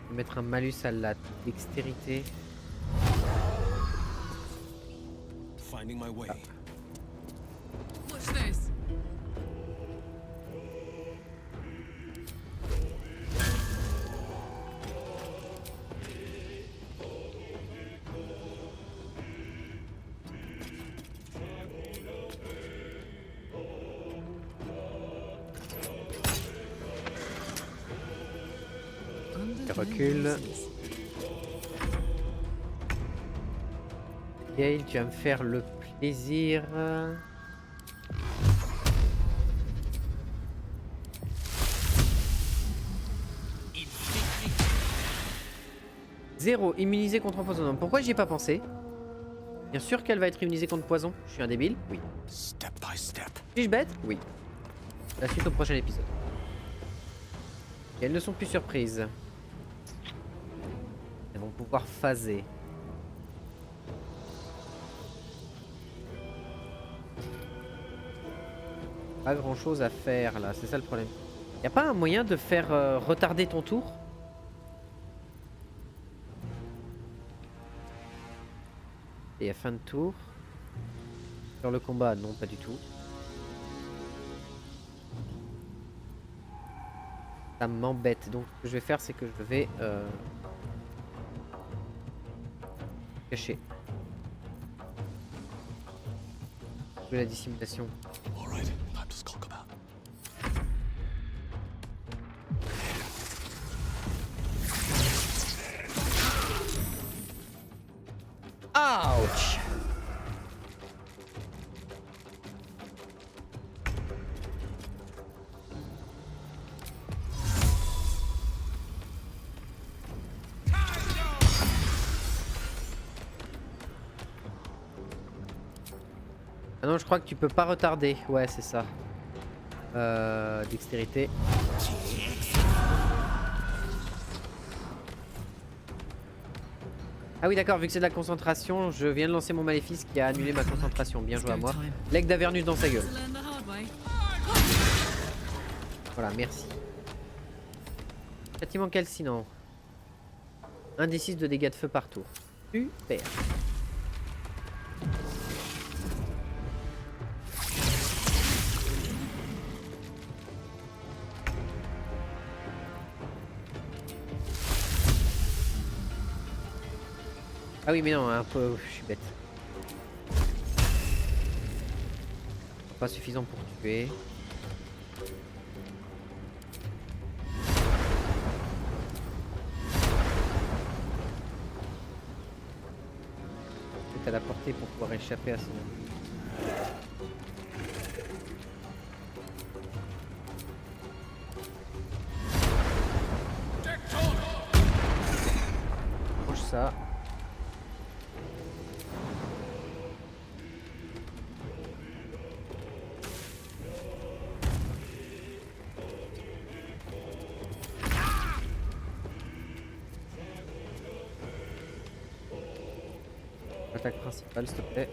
Je vais mettre un malus à la dextérité. Finding my way. Watch this. Je recule. Gale, tu vas me faire le plaisir. Zéro, immunisé contre empoisonnement. Pourquoi j'y ai pas pensé? Bien sûr qu'elle va être immunisée contre poison. Je suis un débile? Oui. Step by step. Suis-je bête? Oui. La suite au prochain épisode. Et elles ne sont plus surprises. Elles vont pouvoir phaser. Pas grand chose à faire là, c'est ça le problème. Y a pas un moyen de faire retarder ton tour? Et à fin de tour. Sur le combat, non, pas du tout. Ça m'embête. Donc ce que je vais faire, c'est que je vais cacher. De la dissimulation. All right, time to skulk about. Ouch! Ah non, je crois que tu peux pas retarder. Ouais, c'est ça. Dextérité. Ah oui, d'accord, vu que c'est de la concentration, je viens de lancer mon maléfice qui a annulé ma concentration. Bien joué à moi. Leg d'Avernus dans sa gueule. To learn the hard way. Voilà, merci. Châtiment calcinant. 1d6 de dégâts de feu par tour. Super. Ah oui, mais non, un peu, je suis bête. Pas suffisant pour tuer. C'est à la portée pour pouvoir échapper à son... Mange ça. Attaque principale, s'il te plaît.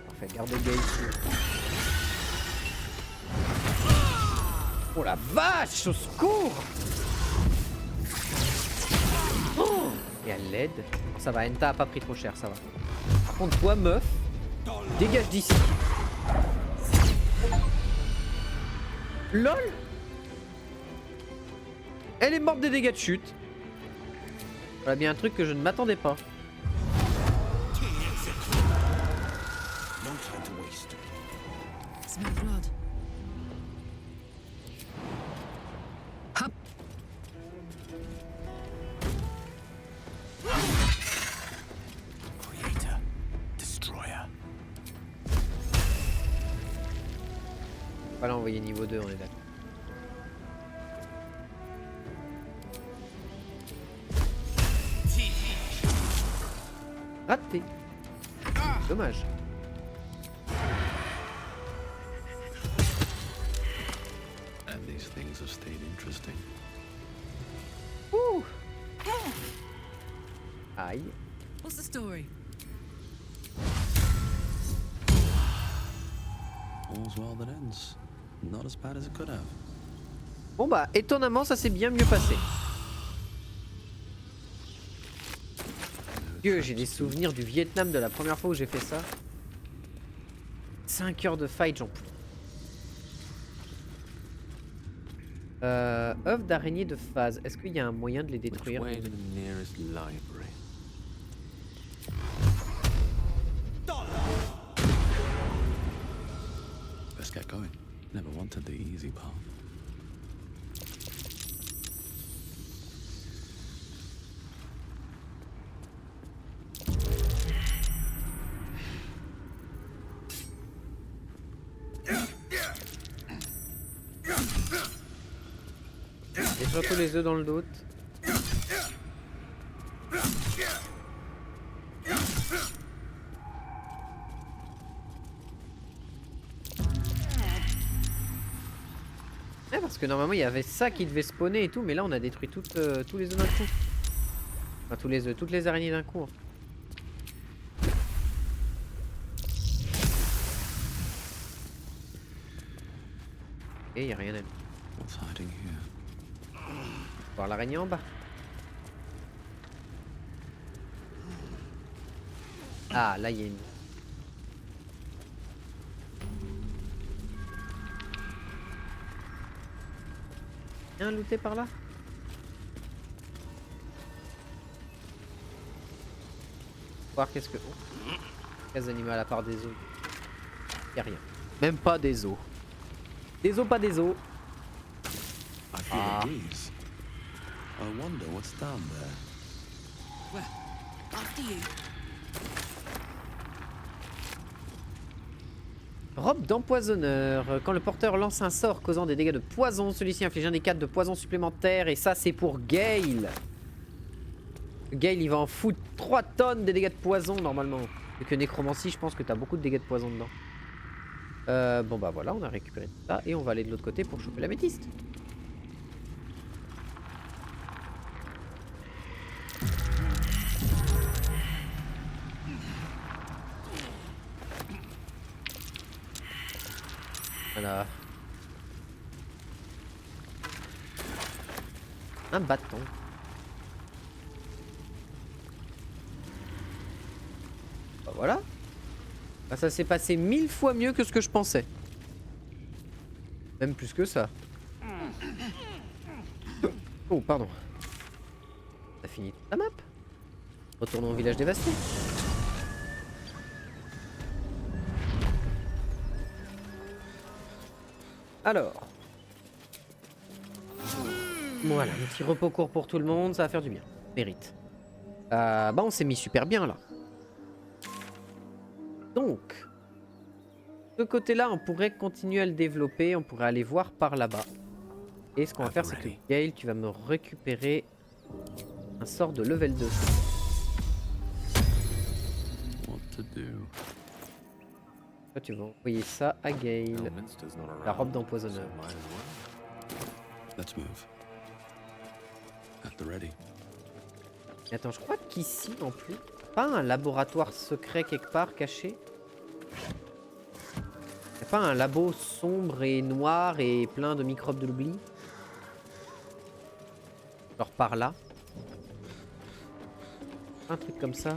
Parfait, garde le gars ici. Oh la vache, au secours! Oh, et elle l'aide. Ça va, Enta a pas pris trop cher, ça va. Par contre, toi, meuf, dégage d'ici. LOL! Elle est morte des dégâts de chute. Voilà bien un truc que je ne m'attendais pas. No time to waste. Smell blood. Creator, destroyer. Pas l'envoyer niveau 2, on est d'accord. Raté. Dommage. And these things have stayed interesting. Ouh. Aïe. What's the story? All's well that ends. Not as bad as it could have. Bon bah étonnamment ça s'est bien mieux passé. Dieu, j'ai des souvenirs du Vietnam de la première fois où j'ai fait ça. 5 heures de fight, j'en peux. Œuvre d'araignée de phase. Est-ce qu'il y a un moyen de les Which détruire? way to the nearest library? Let's get going. Never wanted the easy path. Et surtout les œufs dans le doute. Ouais, parce que normalement il y avait ça qui devait spawner et tout, mais là on a détruit tous les œufs d'un coup. Enfin tous les œufs, toutes les araignées d'un coup. Hein. Et il n'y a rien à dire. What's hiding here? Voir l'araignée en bas. Ah, là il y a une. Il y a un looté par là? Voir qu'est-ce que. Oh. Case animal à part des os. Y a rien. Même pas des os. Des os, pas des os. I feel a breeze. I wonder what's down there. Well, after you. Robe d'empoisonneur. Quand le porteur lance un sort causant des dégâts de poison, celui-ci inflige un des 4 de poison supplémentaire. Et ça, c'est pour Gale. Gale, il va en foutre 3 tonnes de dégâts de poison normalement. Vu que nécromancie, je pense que t'as beaucoup de dégâts de poison dedans. Bon bah voilà, on a récupéré ça. Et on va aller de l'autre côté pour choper la métiste. Voilà. Un bâton. Bah voilà. Bah ça s'est passé 1000 fois mieux que ce que je pensais. Même plus que ça. Oh pardon. T'as fini la map. Retournons au village dévasté. Alors. Voilà, un petit repos court pour tout le monde, ça va faire du bien. Mérite. Bah on s'est mis super bien là. Donc. De ce côté-là, on pourrait continuer à le développer, on pourrait aller voir par là-bas. Et ce qu'on va faire, c'est que Gale, tu vas me récupérer un sort de level 2. What to do? Toi, tu vas envoyer ça à Gale. La robe d'empoisonneur. Let's move. At the ready. Et attends, je crois qu'ici, non plus, pas un laboratoire secret quelque part caché. Y'a pas un labo sombre et noir et plein de microbes de l'oubli? Genre par là. Un truc comme ça.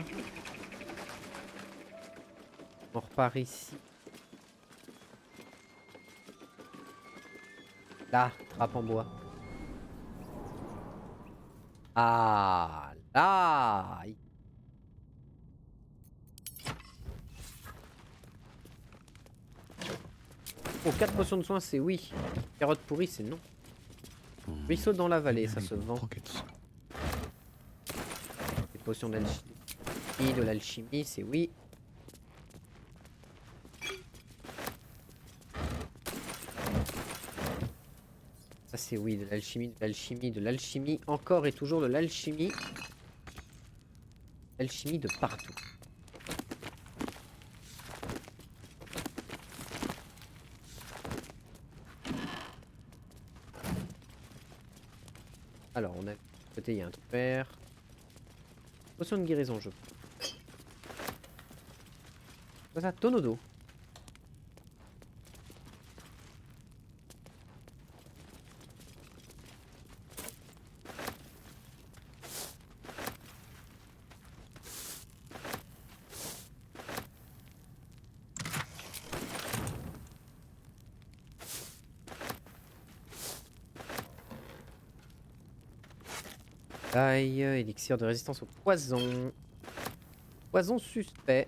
On repart ici. Là, trappe en bois. Ah, là. Oh, 4 potions de soins, c'est oui. Carotte pourrie, c'est non. Ruisseau dans la vallée, ça se vend. Pockets. Des potions d'alchimie, de l'alchimie, c'est oui. c'est oui, de l'alchimie, de l'alchimie, de l'alchimie, encore et toujours de l'alchimie. L'alchimie de partout. Alors, on a... côté, il y a un truc vert. Potion de guérison, je... Quoi ça? Tonneau d'eau. Aïe, élixir de résistance au poison. Poison suspect.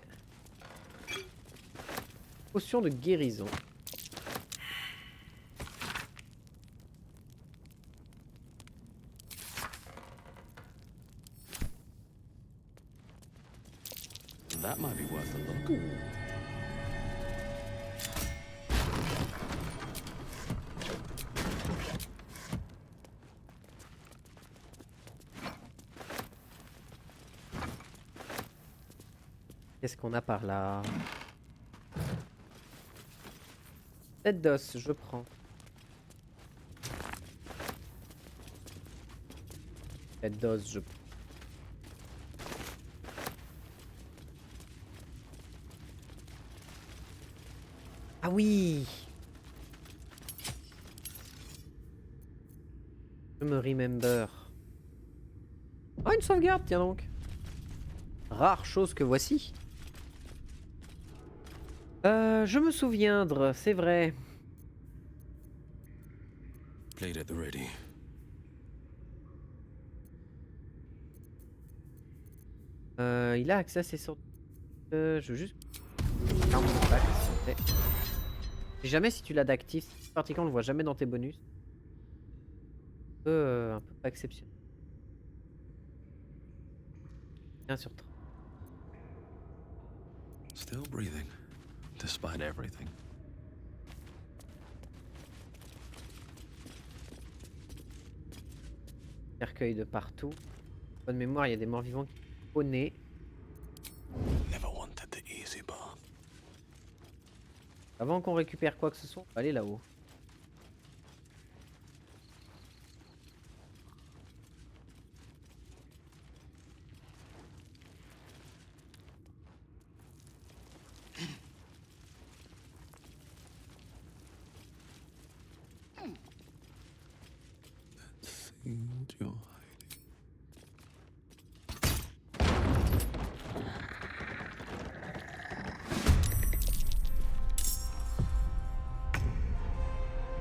Potion de guérison. That might be worth a look. Qu'est-ce qu'on a par là? Tête d'os, je prends. Tête d'os, je prends. Ah oui! Je me remember. Oh, une sauvegarde, tiens donc. Rare chose que voici. Je me souviendre, c'est vrai. Blade at the ready. Il a accès à ses sortes. Je veux juste. Non, mon bac, s'il te plaît. Si jamais si tu l'as d'actif, particulièrement on le voit jamais dans tes bonus. Un peu pas exceptionnel. 1 sur 30. Still breathing, despite everything. Cercueil de partout. Bonne mémoire, il y a des morts vivants qui au nez. Never wanted the easy path. Avant qu'on récupère quoi que ce soit, on va aller là-haut. Sealed your hiding.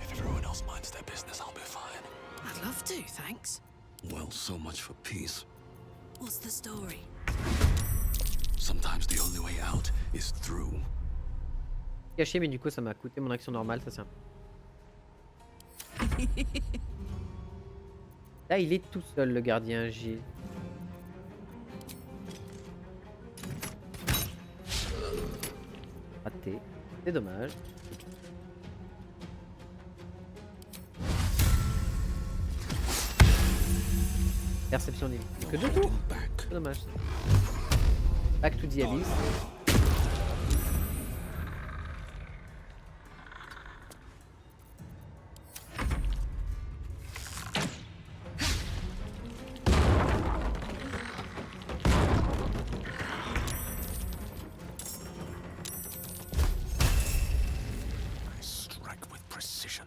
If everyone else minds their business, I'll be fine. I'd love to, thanks. Well, so much for peace. What's the story? Sometimes the only way out is through. Caché, mais du coup ça m'a coûté mon action normale, ça c'est un... Là il est tout seul le gardien Gilles. Raté, c'est dommage. Perception des que deux tours. C'est dommage. Back to the abyss. I strike with precision.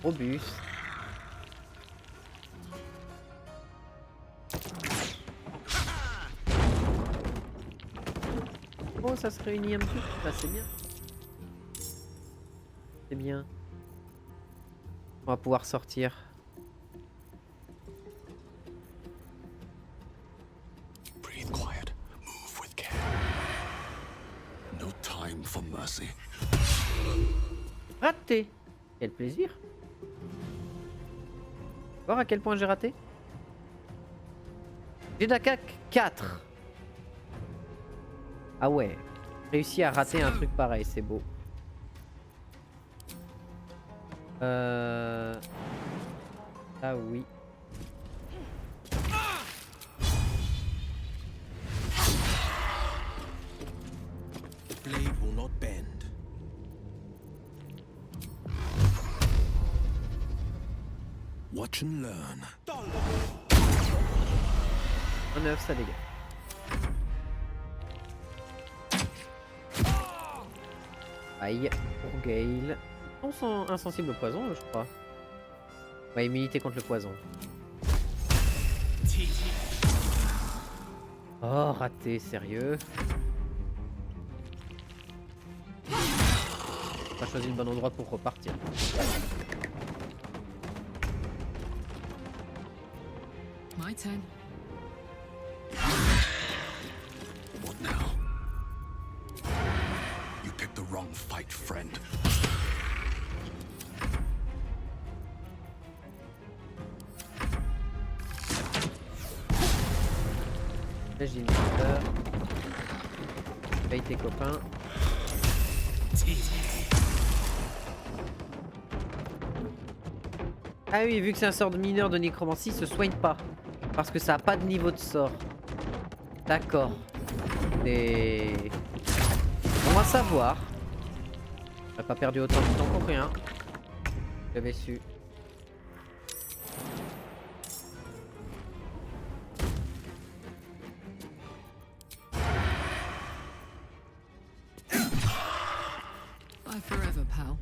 Robuste. Oh, ça se réunit un peu. Ah, c'est bien. C'est bien. On va pouvoir sortir. Breathe quiet. Move with care. No time for mercy. Raté. Quel plaisir. Voir à quel point j'ai raté. J'ai d'attaque 4. Ah ouais. Réussi à rater un truc pareil, c'est beau. Ah oui. The blade will not bend. Watch and learn. 9, ça dégage. Aïe, pour Gale. Ils sont insensibles au poison, je crois. Ouais, immunité contre le poison. Oh, raté, sérieux. Pas choisi le bon endroit pour repartir. My turn. What now? You picked the wrong fight, friend. Là, j'ai une peur. Paye tes copains. Ah oui, vu que c'est un sort de mineur de nécromancie, il se soigne pas. Parce que ça a pas de niveau de sort. D'accord. Et... on va savoir. J'aurais pas perdu autant de temps pour rien. J'avais su. Bye forever, pal.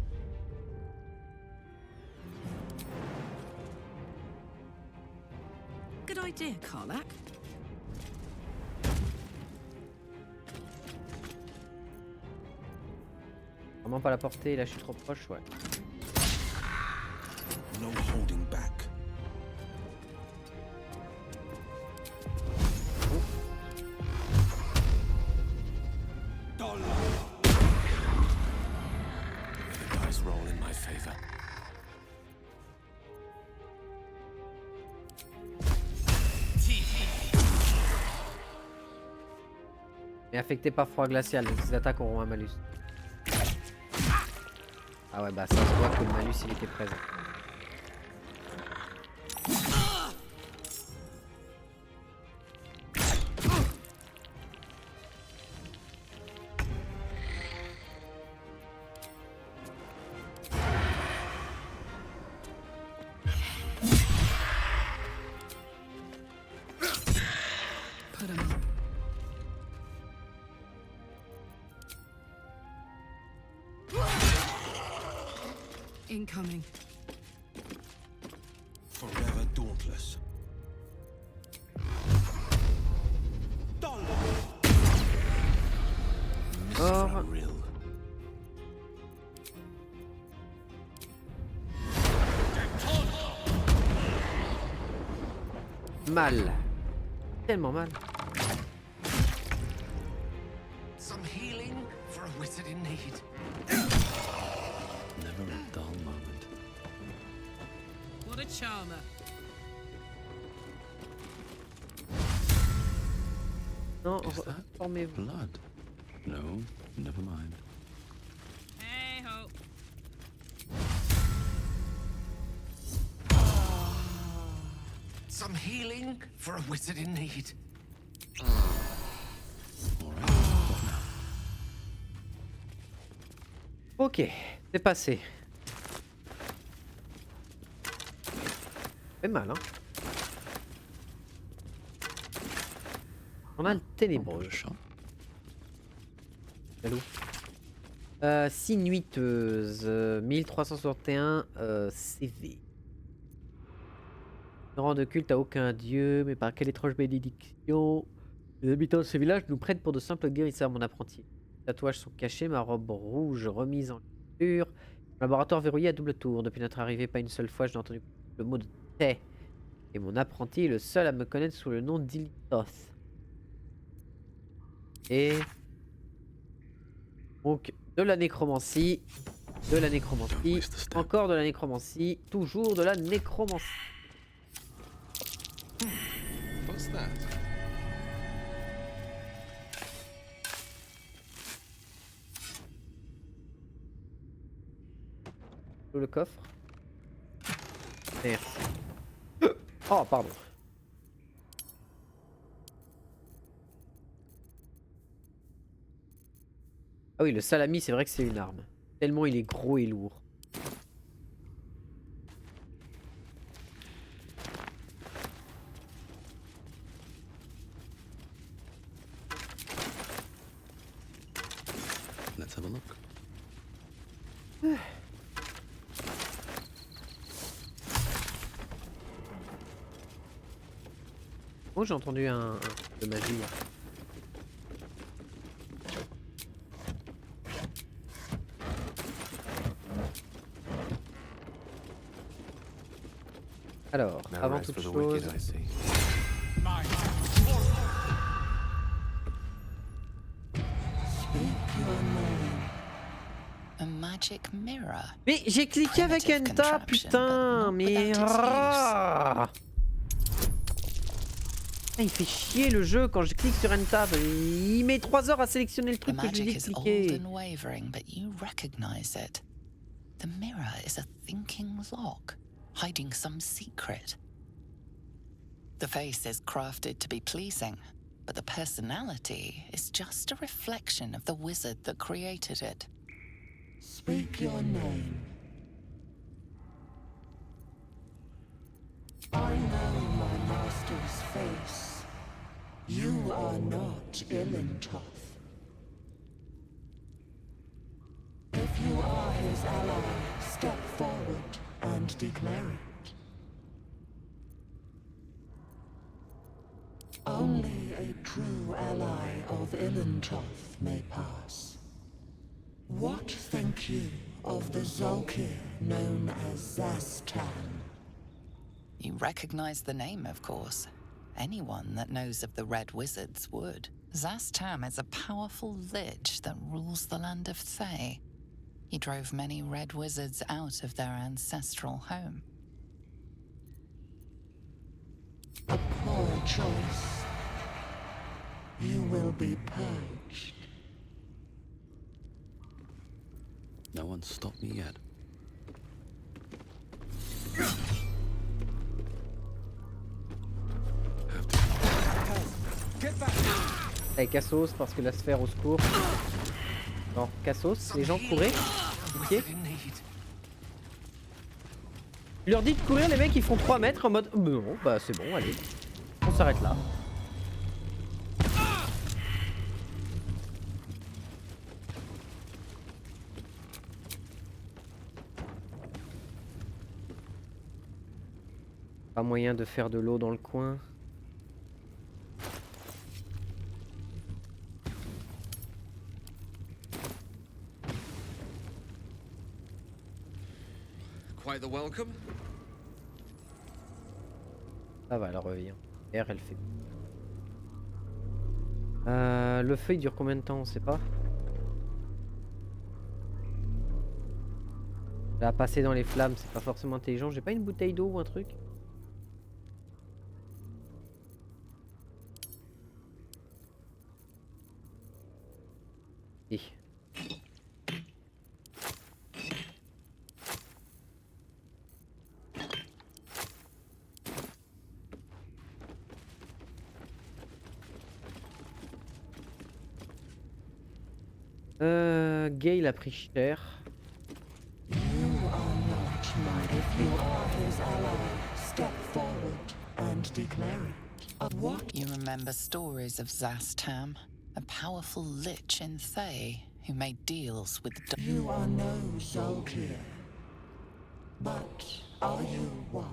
Good idea, Karlak. Vraiment pas la portée, là je suis trop proche, ouais. No holding back. The dice roll in my favor. Mais affecté par froid glacial, donc ces attaques auront un malus. Ah ouais, bah ça se voit que le malus il était présent. Put 'em up. Incoming. Forever dauntless. Or, Real. mal. Tellement mal. Some healing for a wizard in need. Never a dull moment. What a charmer. Non, Is that formez-vous. blood? No, never mind. Hey ho. Some healing for a wizard in need. All right. What now? Ok, c'est passé. Fait mal, hein. On a le ténébreux. Le chat. Jaloux. Sinuiteuse, 1361 CV. Ne rend de culte à aucun dieu, mais par quelle étrange bénédiction les habitants de ce village nous prennent pour de simples guérisseurs, mon apprenti. Les tatouages sont cachés, ma robe rouge remise en lecture. Mon laboratoire verrouillé à double tour. Depuis notre arrivée, pas une seule fois je n'ai entendu le mot de thé. Et mon apprenti est le seul à me connaître sous le nom d'Ilitoth. Et... donc, de la nécromancie, encore de la nécromancie, toujours de la nécromancie. What's that? Le coffre. Merci. Oh, pardon. Ah oui, le salami, c'est vrai que c'est une arme. Tellement il est gros et lourd. Let's have a look. Oh, j'ai entendu un truc de magie là. Alors, No avant rest toute for the chose, wicked, I see. A magic mirror. mais j'ai cliqué avec Primitive Enta, contraption, putain, but not mais without its use. ah, il fait chier le jeu quand je clique sur Enta. Il met 3 heures à sélectionner le The truc que je lui magic dis is de old cliquer. and wavering, but you recognize it. The mirror is a thinking lock, hiding some secret. The face is crafted to be pleasing, but the personality is just a reflection of the wizard that created it. Speak your name. I know my master's face. You are not Ilintoth. If you are his ally, step forward and declare it. Only a true ally of Ilintoth may pass. What think you of the Zolkir known as Zastan? You recognize the name, of course. Anyone that knows of the Red Wizards would. Zastam is a powerful lich that rules the land of Thay. He drove many Red Wizards out of their ancestral home. A poor choice. You will be purged. No one's stopped me yet. Avec Cassos parce que la sphère au secours. Non, Cassos, les gens couraient. Ok. Je leur dis de courir, les mecs ils font 3 mètres en mode non, bah c'est bon, allez. On s'arrête là. Pas moyen de faire de l'eau dans le coin. Quite the welcome. Ça va, elle revient. R, elle fait. Le feu il dure combien de temps, on sait pas. Là, passer dans les flammes, c'est pas forcément intelligent. J'ai pas une bouteille d'eau ou un truc? Si. Gale a pris cher. You are not my. If you are his ally, step forward and declare it. What? You remember stories of Zastam, a powerful lich in Thay who made deals with the You are no Zolkir. But are you wise?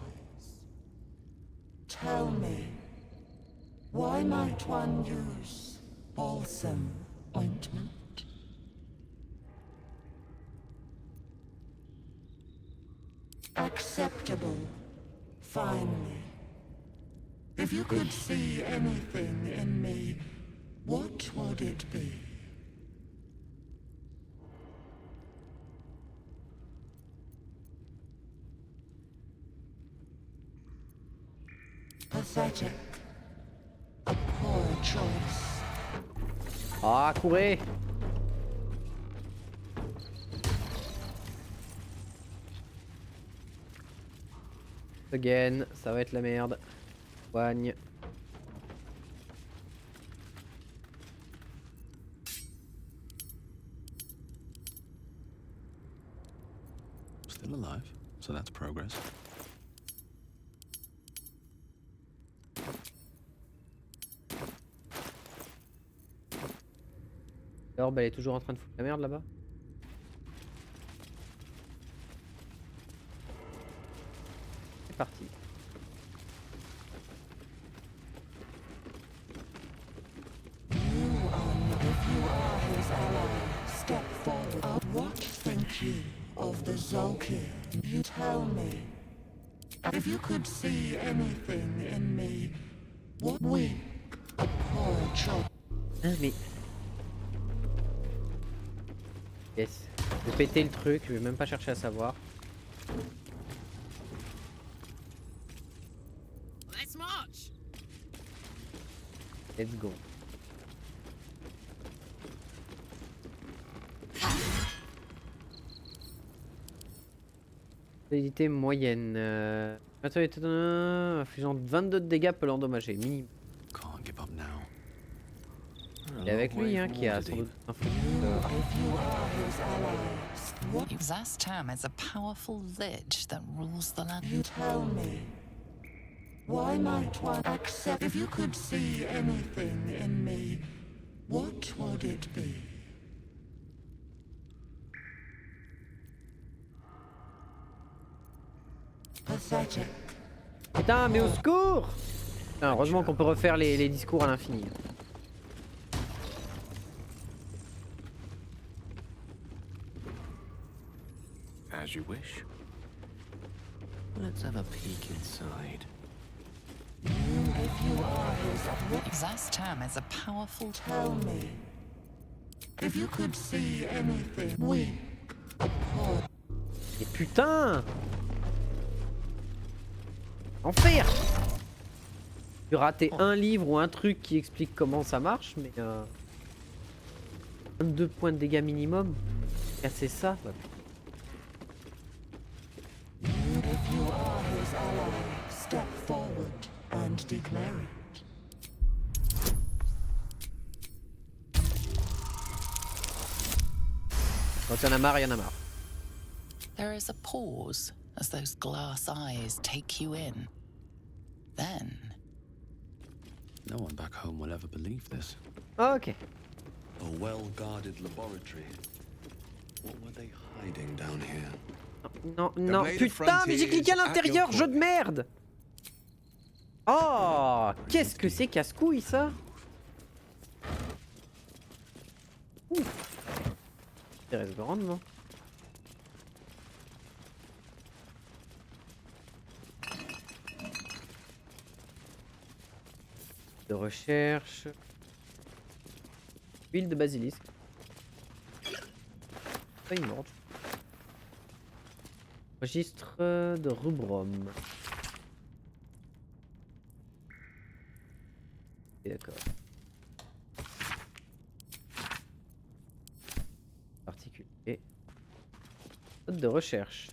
Tell me, why might one use balsam ointment? Acceptable, finally. If you could see anything in me, what would it be? Pathetic. A poor choice. Ah, courez! Again, ça va être la merde. Soigne. Still alive, so that's progress. L'orbe elle est toujours en train de foutre la merde là-bas. C'est parti. Step forward. What think you of the Zolkir? You tell me. If you could see anything in me, what we, a poor child. Ah mais... Yes. Je vais péter le truc, je vais même pas chercher à savoir. Let's march. Let's go. Qualité moyenne. Infligeant 22 de dégâts peut l'endommager. Minimum. Can't give up now. Il est avec lui hein, qui a sans doute infligé. Zastam is a powerful lich that rules the land. You tell me. Why might one accept? If you could see anything in me, what would it be? Pathetic. Putain, mais au secours! Putain, heureusement qu'on peut refaire les discours à l'infini. As you wish. Let's have a peek inside. If you are his, Zastam is a powerful. tell me. If you could see anything, we, a poor. Et putain! Enfer! J'ai raté un livre ou un truc qui explique comment ça marche, mais 22 points de dégâts minimum. Casser ça, bah, If you are his ally, step forward and declare it. quand il y en a marre, il y en a marre. There is a pause as those glass eyes take you in. Then, No one back home will ever believe this. Ok. A well-guarded laboratory. What were they hiding down here? Non, non, blade of putain, mais j'ai cliqué à frontiers l'intérieur, at your jeu de merde! Oh, qu'est-ce que c'est casse-couille ça? Intéresse grandement. De recherche. Huile de basilisque. Pas une morte. Registre de rubrum. Ok, d'accord. Particulier. Note de recherche.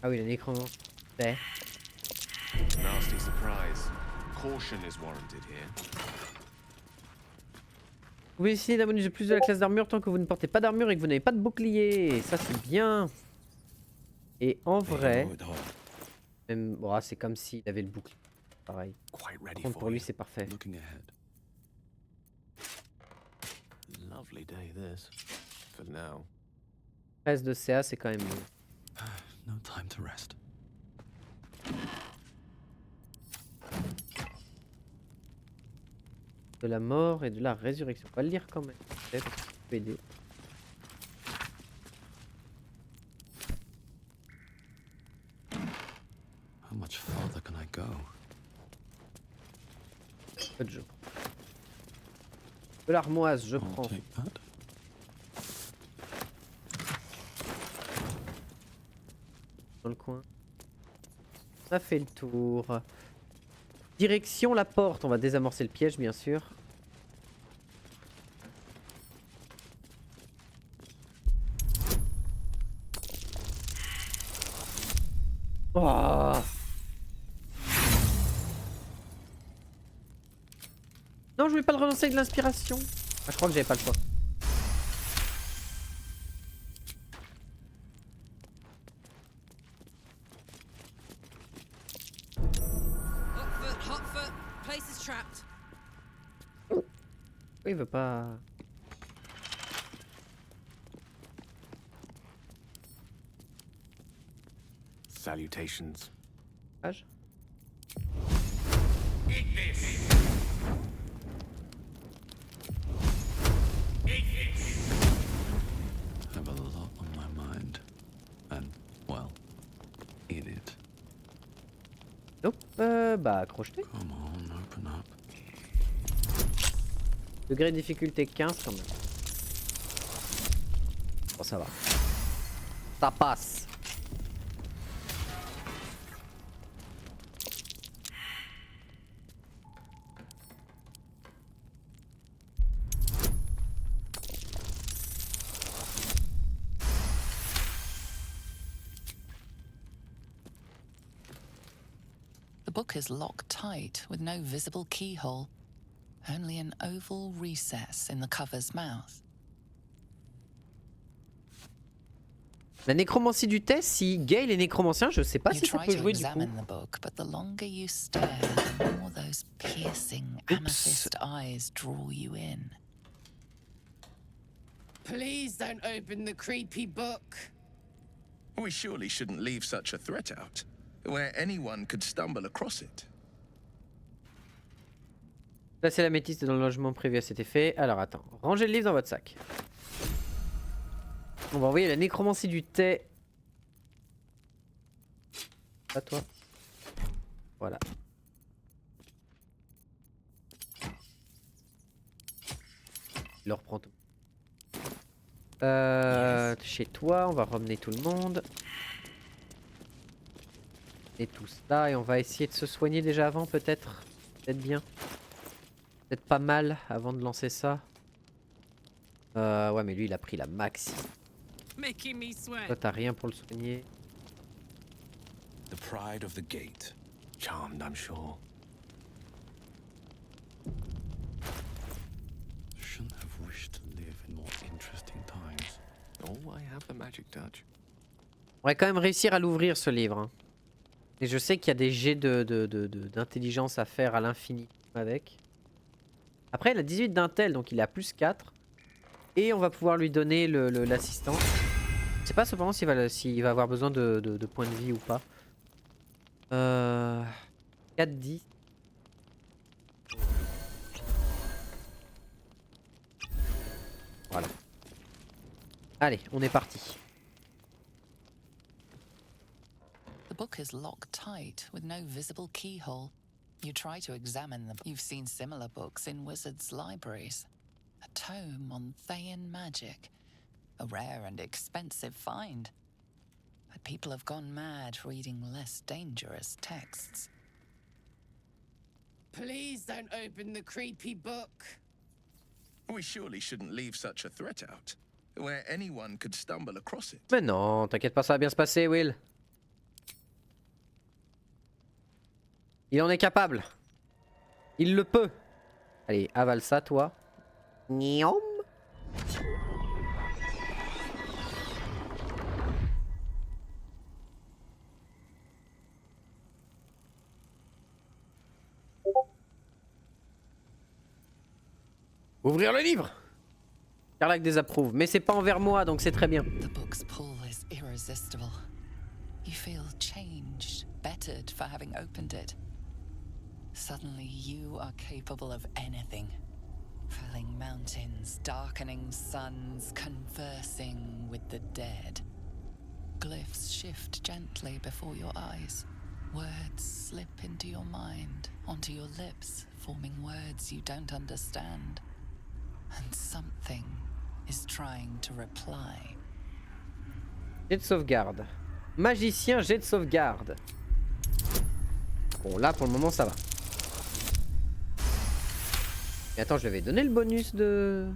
Ah oui, le nécromancer. Nasty surprise. Caution is warranted here. Vous pouvez essayer d'abonner plus de la classe d'armure tant que vous ne portez pas d'armure et que vous n'avez pas de bouclier. Ça c'est bien. Et en vrai, même bon, c'est comme s'il avait le bouclier. Pareil. Quite Par ready contre, pour for lui you. c'est parfait. Looking ahead. Lovely day this. For now. 13 de CA c'est quand même mieux. No time to rest. De la mort et de la résurrection. On va le lire quand même. Parce que ça peut aider. How much farther can I go? Peu de jeu. De l'armoise, je I'll prends. take that. Dans le coin. Ça fait le tour. Direction la porte. On va désamorcer le piège, bien sûr. Oh. Non, je voulais pas le relancer avec de l'inspiration. Ah, je crois que j'avais pas le choix. Hot foot. Place is trapped. Oui, il veut pas. Salutations. Page. I have a lot on my mind. And, well, eat it. Nope. Bah, accroche-toi. Come on, open up. Degré de difficulté 15 quand même. Bon, ça va. Ça passe. The book is locked tight with no visible keyhole, only an oval recess in the cover's mouth. La nécromancie du test, si Gale est nécromancien, je sais pas You si ça try peut to jouer du coup. examine the book, but the longer you stare, the more those piercing amethyst eyes draw you in. Please don't open the creepy book. We surely shouldn't leave such a threat out, where anyone could stumble across it. Placez l'améthyste dans le logement prévu à cet effet. Alors attends, rangez le livre dans votre sac. On va envoyer la nécromancie du thé. À toi. Voilà. Il le reprend tout. Chez toi, on va ramener tout le monde. Et tout ça, et on va essayer de se soigner déjà avant, peut-être. Peut-être bien. Peut-être pas mal avant de lancer ça. Ouais, mais lui, il a pris la maxi. Making me sweat. Toi, t'as rien pour le soigner. The pride of the gate. Charmed, I'm sure. Shouldn't have wished to live in more interesting times. Oh, I have the magic touch. On va quand même réussir à l'ouvrir, ce livre. Hein. Et je sais qu'il y a des jets d'intelligence à faire à l'infini avec. Après, il a 18 d'intel, donc il a plus 4. Et on va pouvoir lui donner l'assistant. Je sais pas cependant s'il va avoir besoin de points de vie ou pas. 4-10. Voilà. Allez, on est parti. The book is locked tight with no visible keyhole. You try to examine them. You've seen similar books in wizards' libraries. A tome on Thayan magic. A rare and expensive find. But people have gone mad reading less dangerous texts. Please don't open the creepy book. We surely shouldn't leave such a threat out, where anyone could stumble across it. Mais non, t'inquiète pas, ça va bien se passer, Will. Il en est capable. Il le peut. Allez, avale ça, toi. Niom. Ouvrir le livre. Carlac désapprouve, mais c'est pas envers moi, donc c'est très bien. The book's pull is irresistible. You feel changed, bettered for having opened it. Suddenly you are capable of anything. Felling mountains, darkening suns, conversing with the dead. Glyphs shift gently before your eyes. Words slip into your mind, onto your lips, forming words you don't understand. And something is trying to reply. Jet de sauvegarde. Magicien, jet de sauvegarde. Bon, là, pour le moment, ça va. Mais attends, je lui avais donné le bonus de...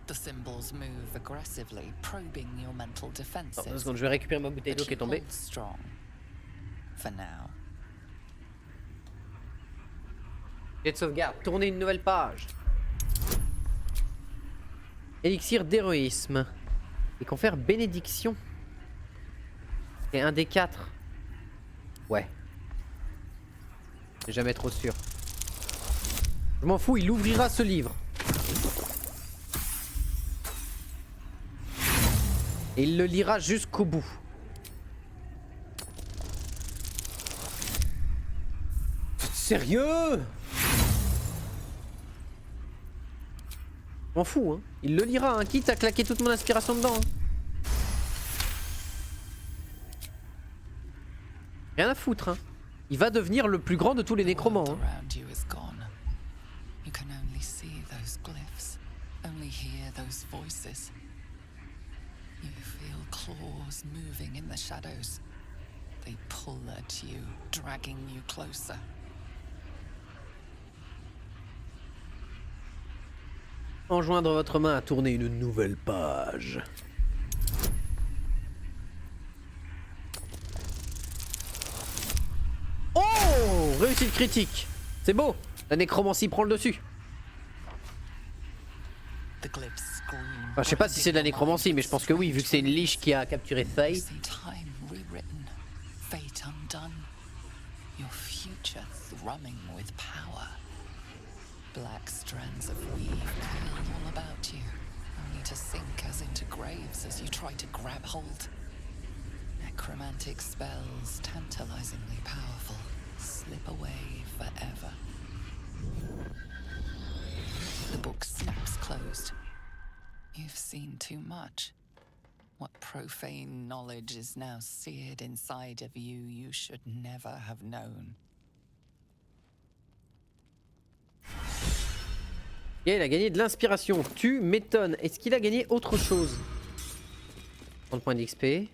The symbols move aggressively, probing your mental defenses. Attends 2 secondes, je vais récupérer ma bouteille d'eau qui est tombée. Hold strong. For now. Jet de sauvegarde, tourner une nouvelle page. Élixir d'héroïsme. Et confère bénédiction. C'est un des 4. Ouais. C'est jamais trop sûr. Je m'en fous, il ouvrira ce livre. Et il le lira jusqu'au bout. Sérieux? Je m'en fous, hein. Il le lira, hein. Quitte à claquer toute mon inspiration dedans. Hein. Rien à foutre, hein. Il va devenir le plus grand de tous les nécromants. Hein. Around you is gone. You can only see those glyphs, only hear those voices. You feel claws moving in the shadows. They pull at you, dragging you closer. Enjoindre votre main à tourner une nouvelle page. Oh! Réussite critique. C'est beau. La nécromancie prend le dessus. The glyphs scream. Enfin, je sais pas si c'est de la nécromancie, mais je pense que oui, vu que c'est une liche qui a capturé Faye. You see time rewritten, fate undone, your future thrumming with power. Black strands of weave curl all about you, only to sink as into graves as you try to grab hold. Necromantic spells, tantalizingly powerful, slip away forever. The book snaps closed. You've seen too much. What profane knowledge is now seared inside of you you should never have known. Et il a gagné de l'inspiration. Tu m'étonnes. Est-ce qu'il a gagné autre chose? 30 points d'XP.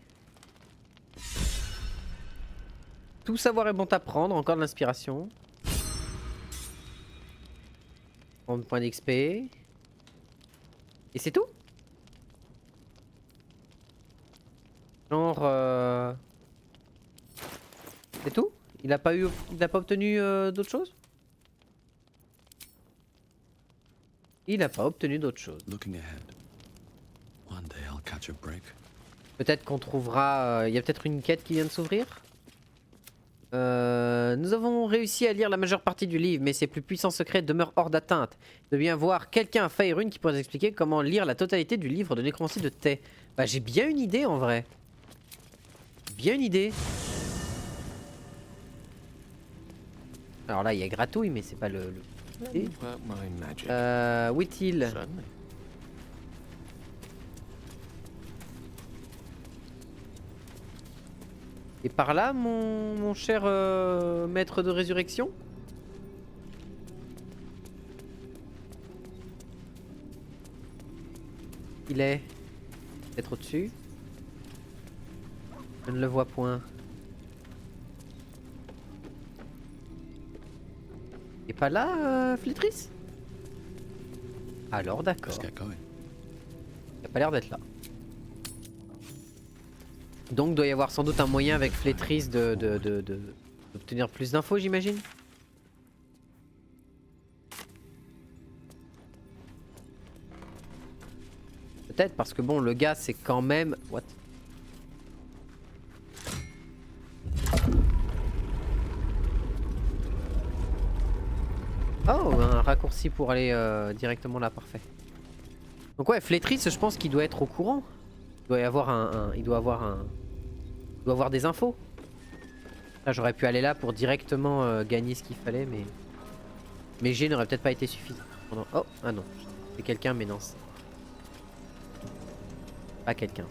Tout savoir est bon à prendre. Encore de l'inspiration. 30 points d'XP. Et c'est tout? Genre... C'est tout? Il a pas obtenu d'autres choses? Il n'a pas obtenu d'autre chose. Looking ahead. One day I'll catch a break. Peut-être qu'on trouvera... Il y a peut-être une quête qui vient de s'ouvrir. Nous avons réussi à lire la majeure partie du livre, mais ses plus puissants secrets demeurent hors d'atteinte. De bien voir quelqu'un à Faerun qui pourrait nous expliquer comment lire la totalité du livre de nécromancie de Tay. Bah j'ai bien une idée en vrai. Bien une idée. Alors là il y a gratouille, mais c'est pas le... Où est-il? Et par là, mon cher maître de résurrection? Il est peut-être au-dessus. Je ne le vois point. Et pas là, Flétris? Alors d'accord. Il a pas l'air d'être là. Donc doit y avoir sans doute un moyen avec Flétris d'obtenir plus d'infos, j'imagine. Peut-être parce que bon, le gars c'est quand même... What? Oh, un raccourci pour aller directement là, parfait. Donc ouais, Flétris, je pense qu'il doit être au courant. Il doit y avoir il doit avoir des infos. Là, j'aurais pu aller là pour directement gagner ce qu'il fallait, mais mes G n'auraient peut-être pas été suffisants. Oh, ah non, c'est quelqu'un, mais non, c'est pas quelqu'un.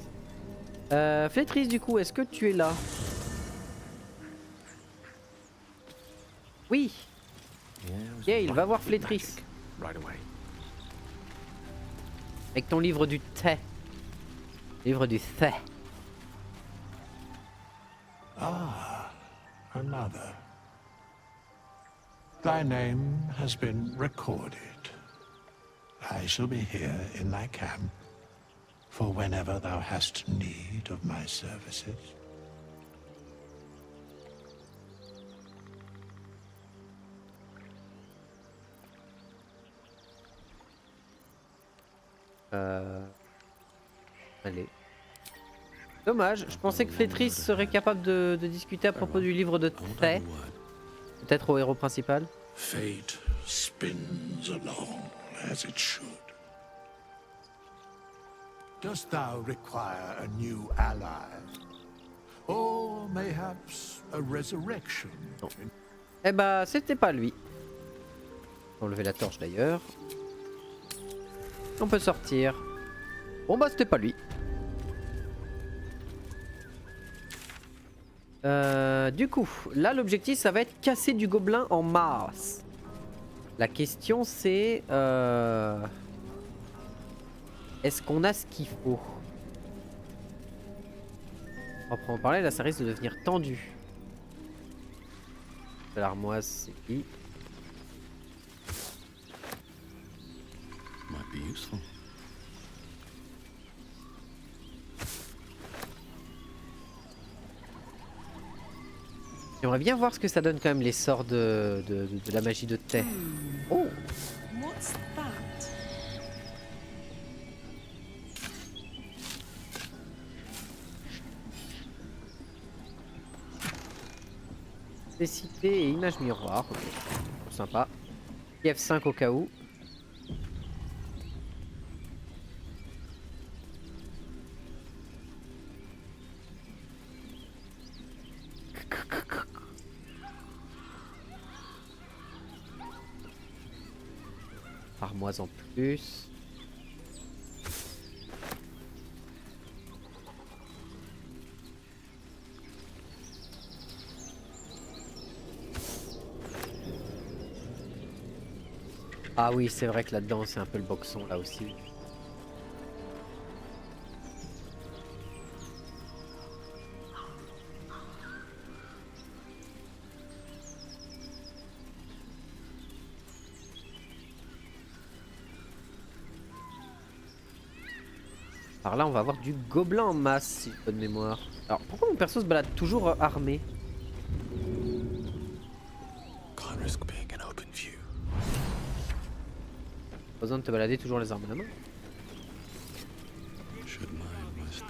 Flétris, du coup, est-ce que tu es là? Oui. Il va voir Flétris. Avec ton livre du thé. Livre du thé. Ah, another. Thy name has been recorded. I shall be here in thy camp for whenever thou hast need of my services. Allez. Dommage, je pensais que Flétris serait capable de discuter à propos du livre de Tay. Peut-être au héros principal. Fate spins along as it should. Dost thou require a new ally? Or mayhaps a resurrection? Eh bah, c'était pas lui. Enlever la torche d'ailleurs. On peut sortir. Bon bah, c'était pas lui. Du coup, là l'objectif ça va être casser du gobelin en masse. La question c'est est-ce qu'on a ce qu'il faut? On va en parler, là ça risque de devenir tendu. L'armoise c'est qui? Might be useful. J'aimerais bien voir ce que ça donne quand même les sorts de la magie de Tay. Oh! What's that? Cécité et image miroir. Okay. Sympa. F5 au cas où. Armoise en plus. Ah oui, c'est vrai que là-dedans, c'est un peu le boxon là aussi. Alors là, on va avoir du gobelin en masse, si j'ai bonne mémoire. Alors, pourquoi mon perso se balade toujours armé? Can't risk being in open view. Pas besoin de te balader toujours les armes à la main. Should mind my step.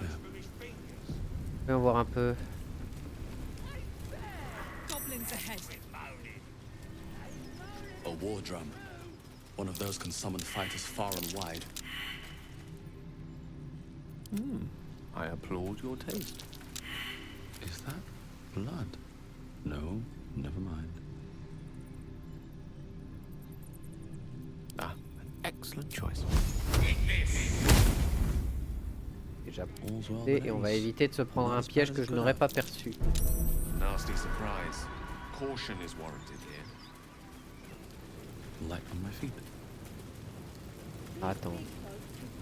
On va voir un peu. Goblins ahead. A war drum. One of those can summon fighters far and wide. I applaud your taste. Is that blood? No, never mind. Ah, an excellent choice. Déjà All's well et that on va ends. éviter de se prendre un piège que je n'aurais pas perçu. Nasty surprise. Caution is warranted here. Light on my feet. Attends.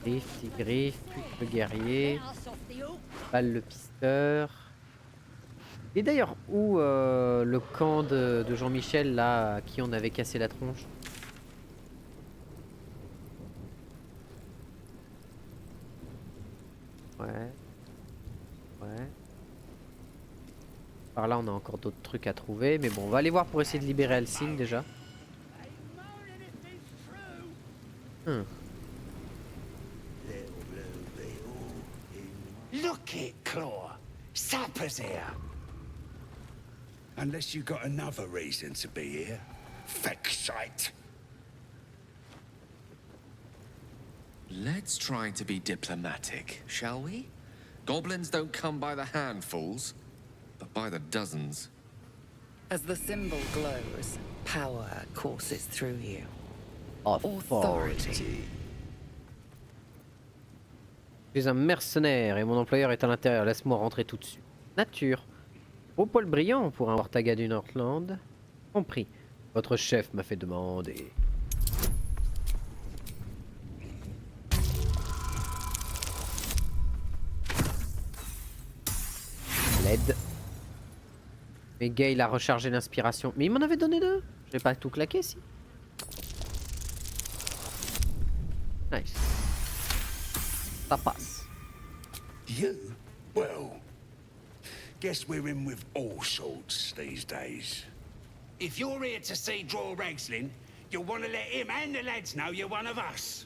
Griffe, petit griffe, plus le guerrier. Balle le pisteur. Et d'ailleurs, où le camp de Jean-Michel, là, à qui on avait cassé la tronche? Ouais. Ouais. Par là, on a encore d'autres trucs à trouver. Mais bon, on va aller voir pour essayer de libérer Alcine déjà. Look it, Claw. Sapper's here. Unless you got another reason to be here. Fexite. Let's try to be diplomatic, shall we? Goblins don't come by the handfuls, but by the dozens. As the symbol glows, power courses through you. Authority. Je suis un mercenaire et mon employeur est à l'intérieur. Laisse-moi rentrer tout de suite. Nature. Au poil brillant pour un Wartaga du Northland. Compris. Votre chef m'a fait demander. L'aide. Mais Gale a rechargé l'inspiration. Mais il m'en avait donné deux. Je vais pas tout claquer si. Nice. Ça passe. You? Well, guess we're in with all sorts these days. If you're here to see Draw Ragslin, you'll want to let him and the lads know you're one of us.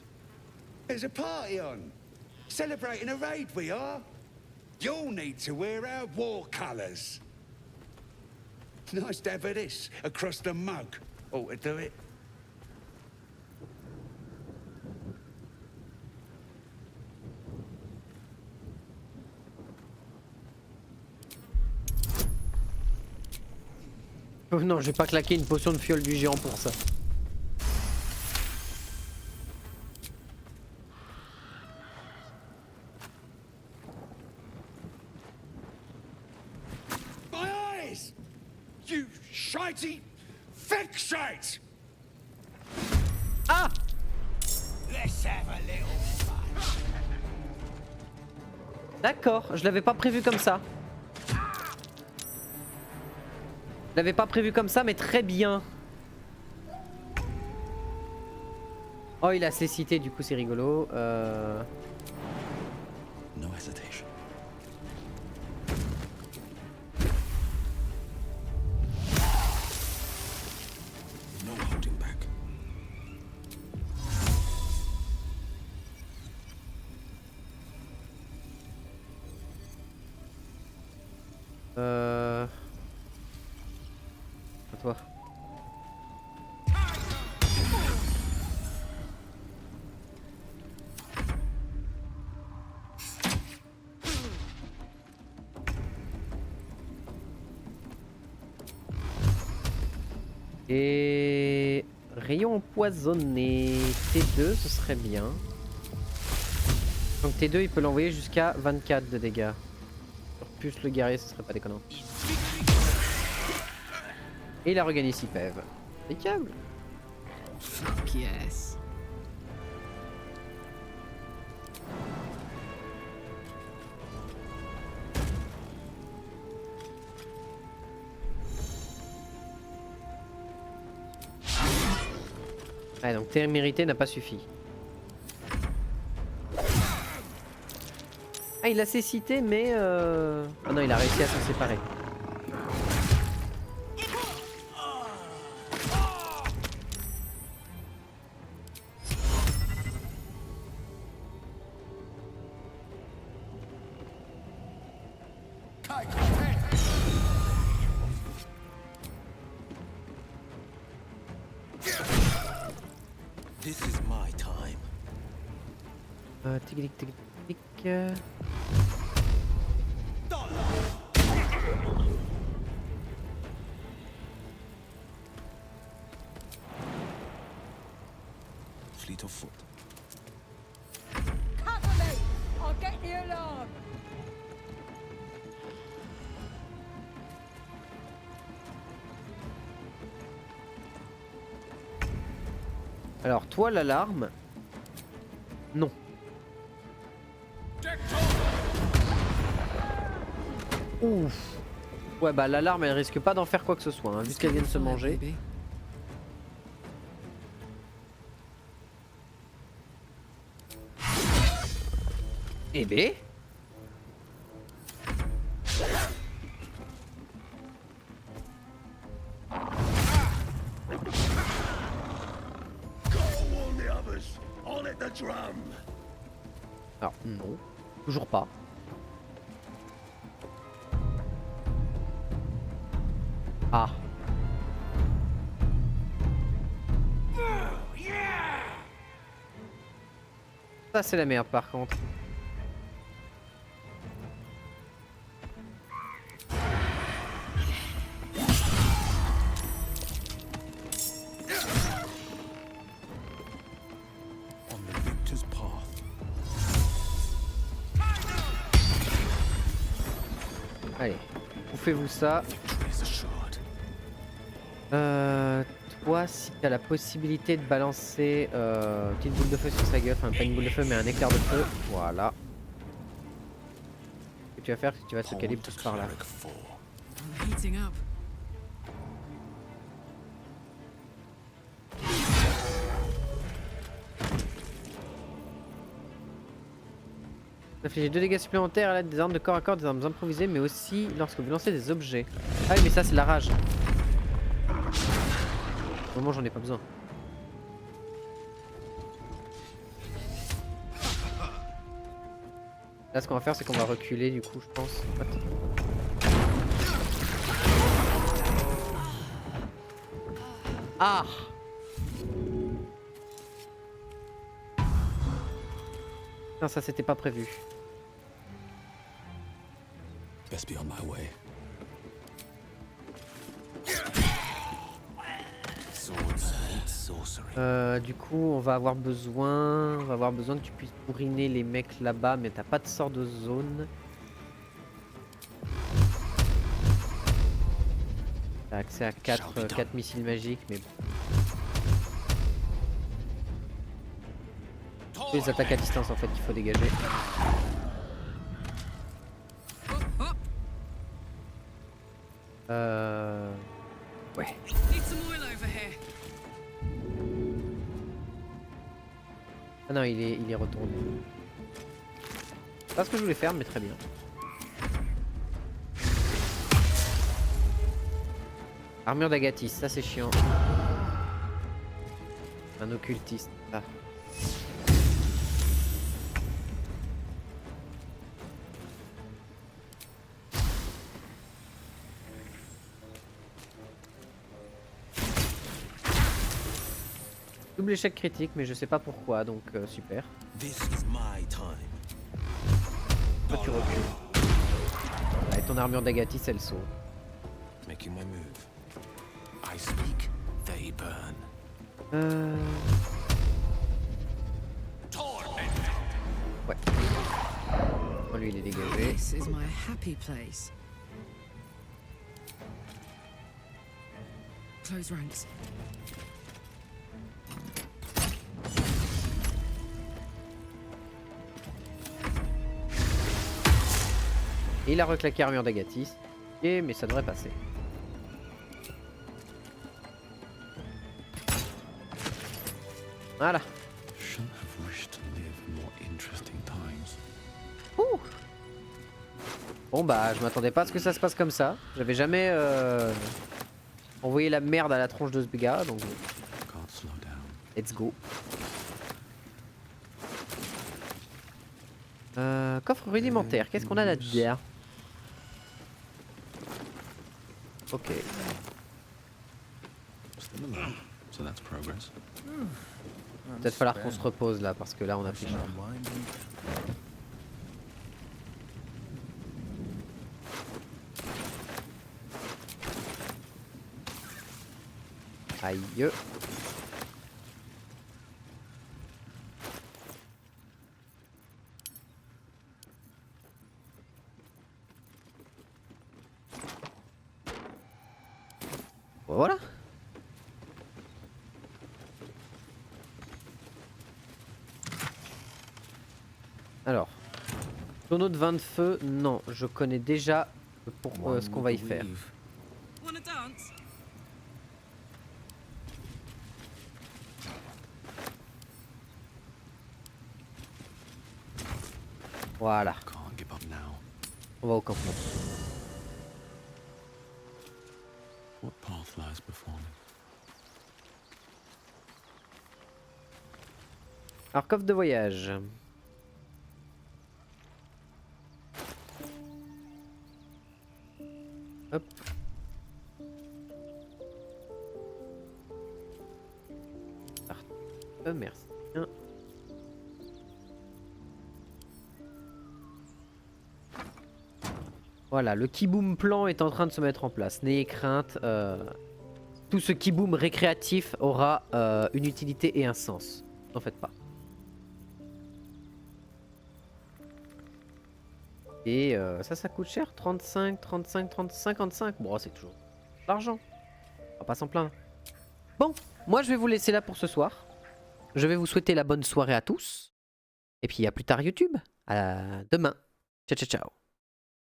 There's a party on. Celebrating a raid, we are. You'll need to wear our war colours. Nice to have this across the mug. Ought to do it. Oh non, j'ai pas claqué une potion de fiole du géant pour ça. My eyes! You shitey fixate! Ah! Let's have a little fun. D'accord, je l'avais pas prévu comme ça. Je l'avais pas prévu comme ça, mais très bien. Oh, il a cécité, du coup c'est rigolo. No hesitation. No holding back. À toi. Et rayon empoisonné. T2, ce serait bien. Donc T2, il peut l'envoyer jusqu'à 24 de dégâts. Plus le guerrier, ce serait pas déconnant. Et il a regagné 6 PV. Impeccable. Fuck yes. Ouais, donc témérité n'a pas suffi. Ah, il a cécité, mais oh non, il a réussi à s'en séparer. This is my time. Tic tic tic tic. Fleet of foot. Cover me! I'll get the alarm! Alors toi l'alarme. Non. Ouf. Ouais bah l'alarme elle risque pas d'en faire quoi que ce soit, hein, vu qu'elle vient de se manger. Eh ben. Go warn the others. On at the drum. Alors non, toujours pas. Ah. Ça c'est la merde par contre. On the victor's path. Allez, bouffez-vous ça. Victory is assured. Toi, si t'as la possibilité de balancer une petite boule de feu sur sa gueule, enfin pas une boule de feu mais un éclair de feu, voilà. Ce que tu vas faire, c'est que tu vas te caler plus par là. I'm heating up. Infligez 2 dégâts supplémentaires à l'aide des armes de corps à corps, des armes improvisées, mais aussi lorsque vous lancez des objets. Ah oui, mais ça c'est la rage. Au moment j'en ai pas besoin. Là ce qu'on va faire c'est qu'on va reculer du coup je pense. Ah! Non, ça c'était pas prévu. Best be on my way. Du coup, on va avoir besoin que tu puisses bourriner les mecs là-bas, mais t'as pas de sort de zone. T'as accès à 4 missiles magiques, mais bon. C'est les attaques à distance en fait qu'il faut dégager. Ouais. Ah non, il est retourné. C'est pas ce que je voulais faire, mais très bien. Armure d'Agathis, ça c'est chiant. Un occultiste. Ah. Double échec critique, mais je sais pas pourquoi, donc super. Toi tu recules. Et ton armure d'Agathis elle saute. Making my move. I speak, they burn. Ouais. Oh, lui il est dégagé. This is my happy place. Close ranks. Et il a reclaqué armure d'Agathis. Et mais ça devrait passer. Voilà. Ouh. Bon bah je m'attendais pas à ce que ça se passe comme ça. J'avais jamais envoyé la merde à la tronche de ce gars, donc let's go. Coffre rudimentaire, qu'est-ce qu'on a là-dedans? Ok. Peut-être falloir qu'on se repose là parce que là on a pris cher. Aïe. Voilà. Alors, tonneau de vin de feu, non, je connais déjà pour ce qu'on va y faire. Voilà. On va au campement. What path lies before me? Alors, coffre de voyage. Hop. Merci. Voilà, le Kiboom plan est en train de se mettre en place. N'ayez crainte, tout ce Kiboom récréatif aura une utilité et un sens. N'en faites pas. Et ça coûte cher, 35, 35, 30, 55. Bon, c'est toujours l'argent. On va pas s'en plaindre. Bon, moi je vais vous laisser là pour ce soir. Je vais vous souhaiter la bonne soirée à tous. Et puis à plus tard YouTube. À demain. Ciao, ciao, ciao.